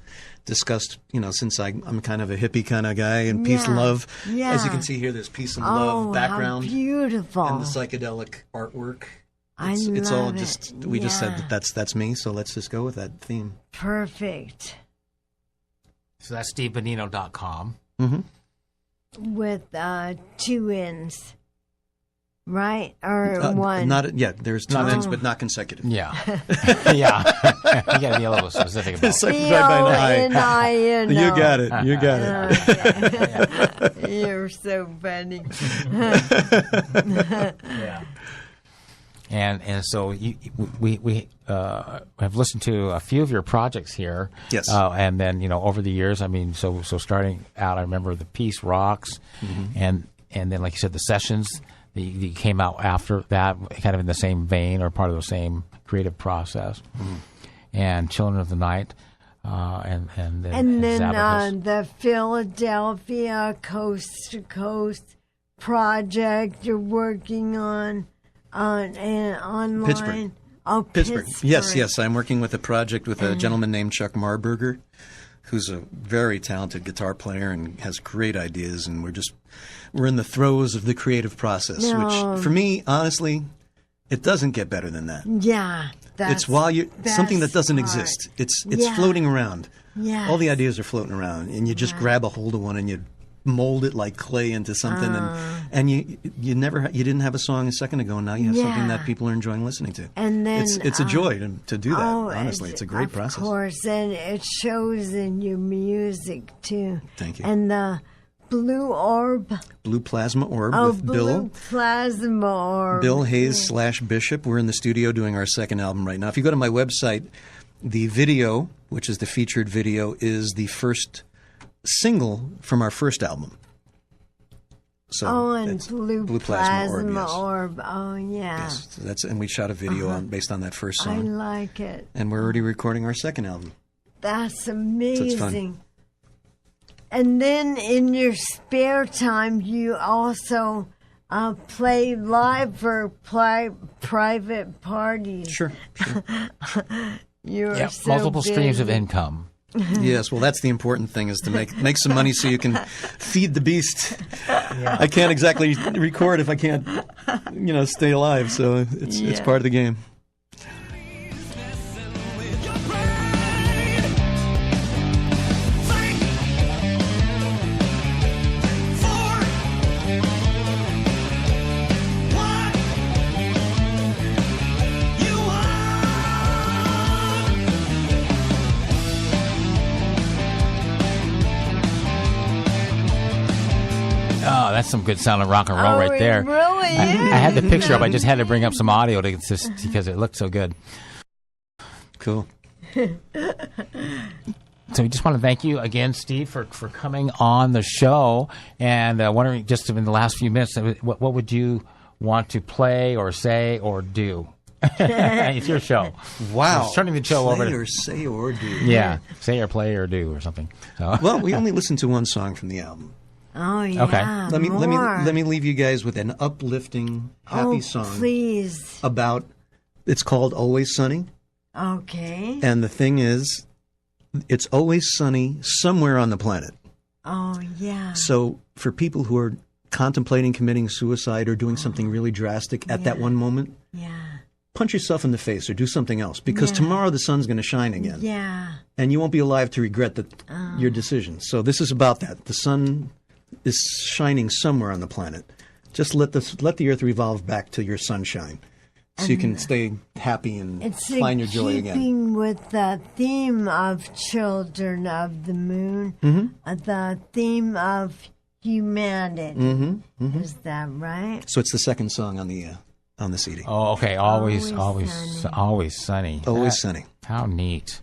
C: discussed, since I'm kind of a hippie kind of guy, and peace and
B: Yeah.
C: love.
B: Yeah.
C: As you can see here, there's peace and
B: Oh,
C: love background
B: how beautiful.
C: and the psychedelic artwork.
B: I
C: It's all
B: love
C: just
B: it.
C: we just said
B: Yeah.
C: that's me, so let's just go with that theme.
B: Perfect.
A: So that's stevebonino.com.
B: With 2 N's. Right? Or one?
C: There's two ends, but not consecutive.
A: Yeah, yeah. You got to be a little specific about
C: It's like
A: it.
C: right by an eye.
B: B-O-N-I-N-O.
C: You got it. You got it.
B: Okay. You're so funny.
A: Yeah. And so we have listened to a few of your projects here.
C: Yes.
A: And then over the years, I mean, so starting out, I remember the Peace Rocks, and then like you said, the sessions. You came out after that, kind of in the same vein or part of the same creative process. And Children of the Night, and then Zabacus.
B: The Philadelphia Coast to Coast project you're working on online.
C: Pittsburgh.
B: Oh,
C: Pittsburgh.
B: Pittsburgh.
C: Yes. I'm working with a project with a gentleman named Chuck Marburger, who's a very talented guitar player and has great ideas, and we're in the throes of the creative process, which for me, honestly, it doesn't get better than that.
B: Yeah.
C: It's something that doesn't exist. It's floating around.
B: Yeah.
C: All the ideas are floating around, and you just grab a hold of one and you mold it like clay into something, and you didn't have a song a second ago, and now you have something that people are enjoying listening to.
B: And then
C: it's a joy to do that. Honestly, it's a great process.
B: Of course, and it shows in your music too.
C: Thank you.
B: And the Blue Plasma Orb
C: with Bill.
B: Plasma Orb.
C: Bill Hayes / Bishop. We're in the studio doing our second album right now. If you go to my website, the video, which is the featured video, is the first single from our first album. So
B: and Blue Plasma Orb. Oh, yeah.
C: Yes, and we shot a video based on that first song.
B: I like it.
C: And we're already recording our second album.
B: That's amazing.
C: So it's fun.
B: And then in your spare time, you also play live for private parties.
C: Sure.
B: You're so
A: multiple
B: busy.
A: streams of income.
C: Yes, well, that's the important thing, is to make some money so you can feed the beast. Yeah. I can't exactly record if I can't, stay alive. So it's part of the game.
A: Oh, that's some good sounding rock and roll right there.
B: It really is.
A: I had the picture up. I just had to bring up some audio because it looked so good.
C: Cool.
A: So we just want to thank you again, Steve, for coming on the show. And wondering, just in the last few minutes, what would you want to play or say or do? It's your show.
C: Wow.
A: Just turning the show over to
C: say or do.
A: Yeah, say or play or do or something. So.
C: Well, we only listened to one song from the album.
B: Oh yeah.
A: Okay.
C: Let me leave you guys with an uplifting, happy song.
B: Please.
C: It's called Always Sunny.
B: Okay.
C: And the thing is, it's always sunny somewhere on the planet.
B: Oh yeah.
C: So for people who are contemplating committing suicide or doing something really drastic at that one moment, punch yourself in the face or do something else, because tomorrow the sun's going to shine again.
B: Yeah.
C: And you won't be alive to regret your decision. So this is about that. The sun is shining somewhere on the planet. Just let the earth revolve back to your sunshine, so you can stay happy and find your joy again.
B: Keeping with the theme of Children of the Moon, the theme of humanity. Is that right?
C: So it's the second song on the CD.
A: Oh, okay. Always sunny.
C: Always sunny.
A: How neat.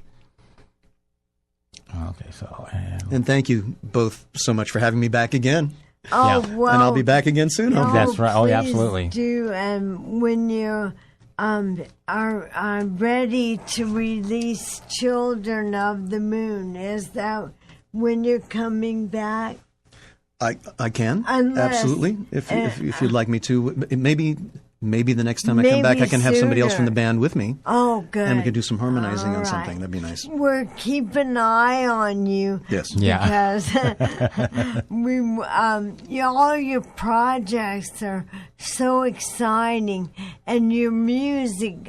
A: Okay, so
C: and thank you both so much for having me back again.
B: Oh, well.
C: And I'll be back again soon.
A: That's right. Oh, yeah, absolutely.
B: Do, and when you are ready to release Children of the Moon, is that when you're coming back?
C: I can. Absolutely. If you'd like me to. Maybe the next time I come back, I can have somebody else from the band with me.
B: Oh, good.
C: And we could do some harmonizing on something. That'd be nice.
B: We're keeping an eye on you.
C: Yes.
A: Yeah.
B: Because all your projects are so exciting, and your music,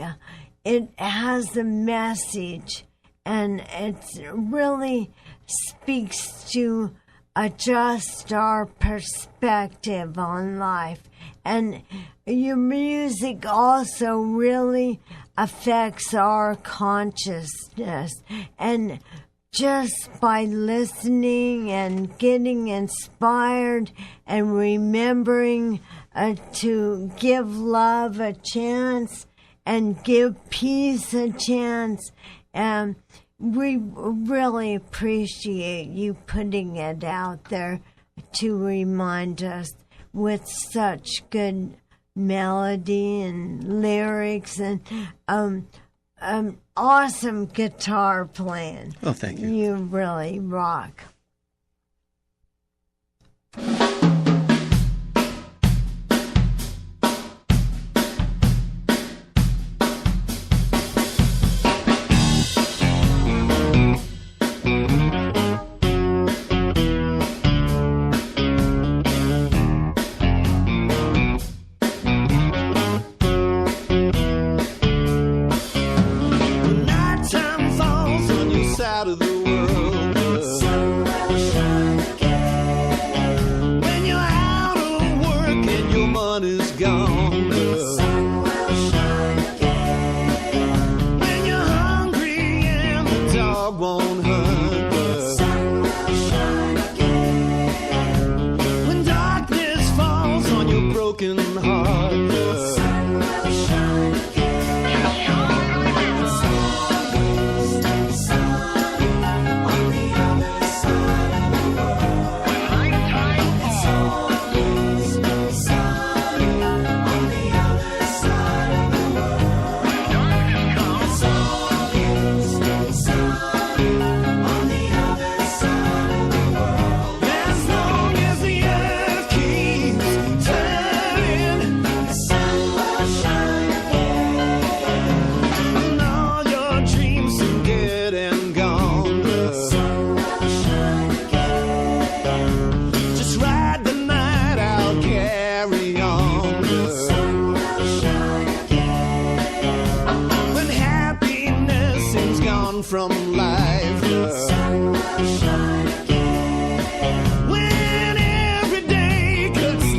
B: it has a message, and it really speaks to adjust our perspective on life. And your music also really affects our consciousness. And just by listening and getting inspired and remembering to give love a chance and give peace a chance, we really appreciate you putting it out there to remind us with such good melody and lyrics and awesome guitar playing.
C: Oh, thank you.
B: You really rock.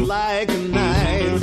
E: like a knife.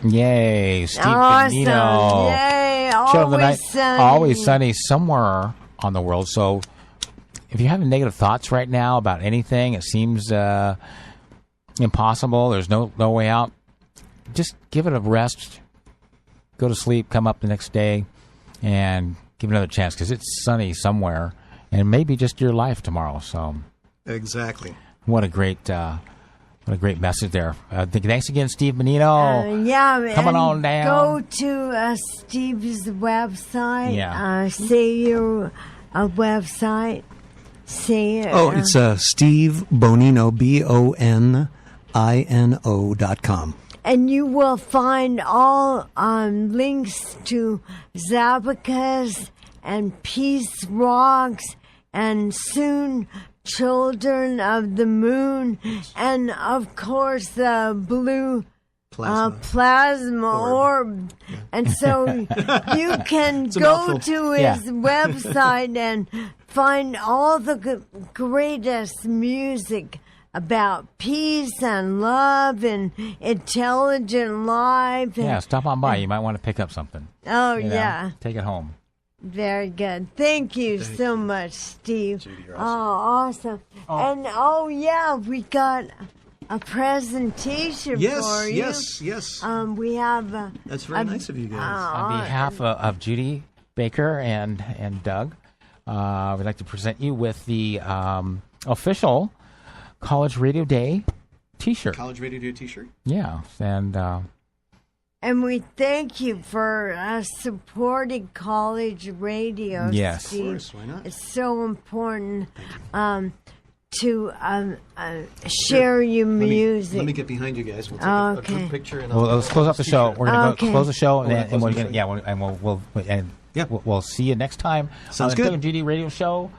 A: Yay, Steve
B: Awesome.
A: Bonino.
B: Yay,
A: Show of the night.
B: sunny.
A: Always sunny somewhere on the world. So if you're having negative thoughts right now about anything, it seems impossible, there's no way out, just give it a rest, go to sleep, come up the next day, and give it another chance, because it's sunny somewhere, and maybe just your life tomorrow. So
C: Exactly.
A: what a great message there. Thanks again, Steve Bonino.
B: Yeah,
A: Coming
B: and
A: on down.
B: Go to Steve's website.
A: Yeah.
B: Say your website. Say it.
C: Oh, it's Steve Bonino, BONINO.com.
B: And you will find all links to Zabacus and Peace Rocks and soon Children of the Moon and, of course, the blue plasma orb. And so you can go to his website and find all the greatest music about peace and love and intelligent life.
A: Yeah, stop on by. You might want to pick up something.
B: Oh,
A: You know,
B: yeah.
A: Take it home.
B: Very good. Thank you so much, Steve.
C: Judy, you're
B: awesome. And, we got a presentation for you.
C: Yes.
B: We have...
C: That's very nice of you guys.
A: On behalf of Judy Baker and Doug, we'd like to present you with the official College Radio Day T-shirt.
C: College Radio Day T-shirt.
A: Yeah,
B: and we thank you for supporting college radio,
A: Yes.
B: Steve.
C: Of course, why not?
B: It's so important to share your music.
C: Let me get behind you guys. We'll take a
B: Okay.
C: group picture. And
A: well, let's close up the show. We're gonna
B: Okay.
A: close the show, and,
C: We're
A: then,
C: gonna
A: and
C: close
A: we're
C: the
A: gonna
C: show.
A: we'll see you next time
C: Sounds
A: on the
C: good.
A: Doug and Judy Radio Show.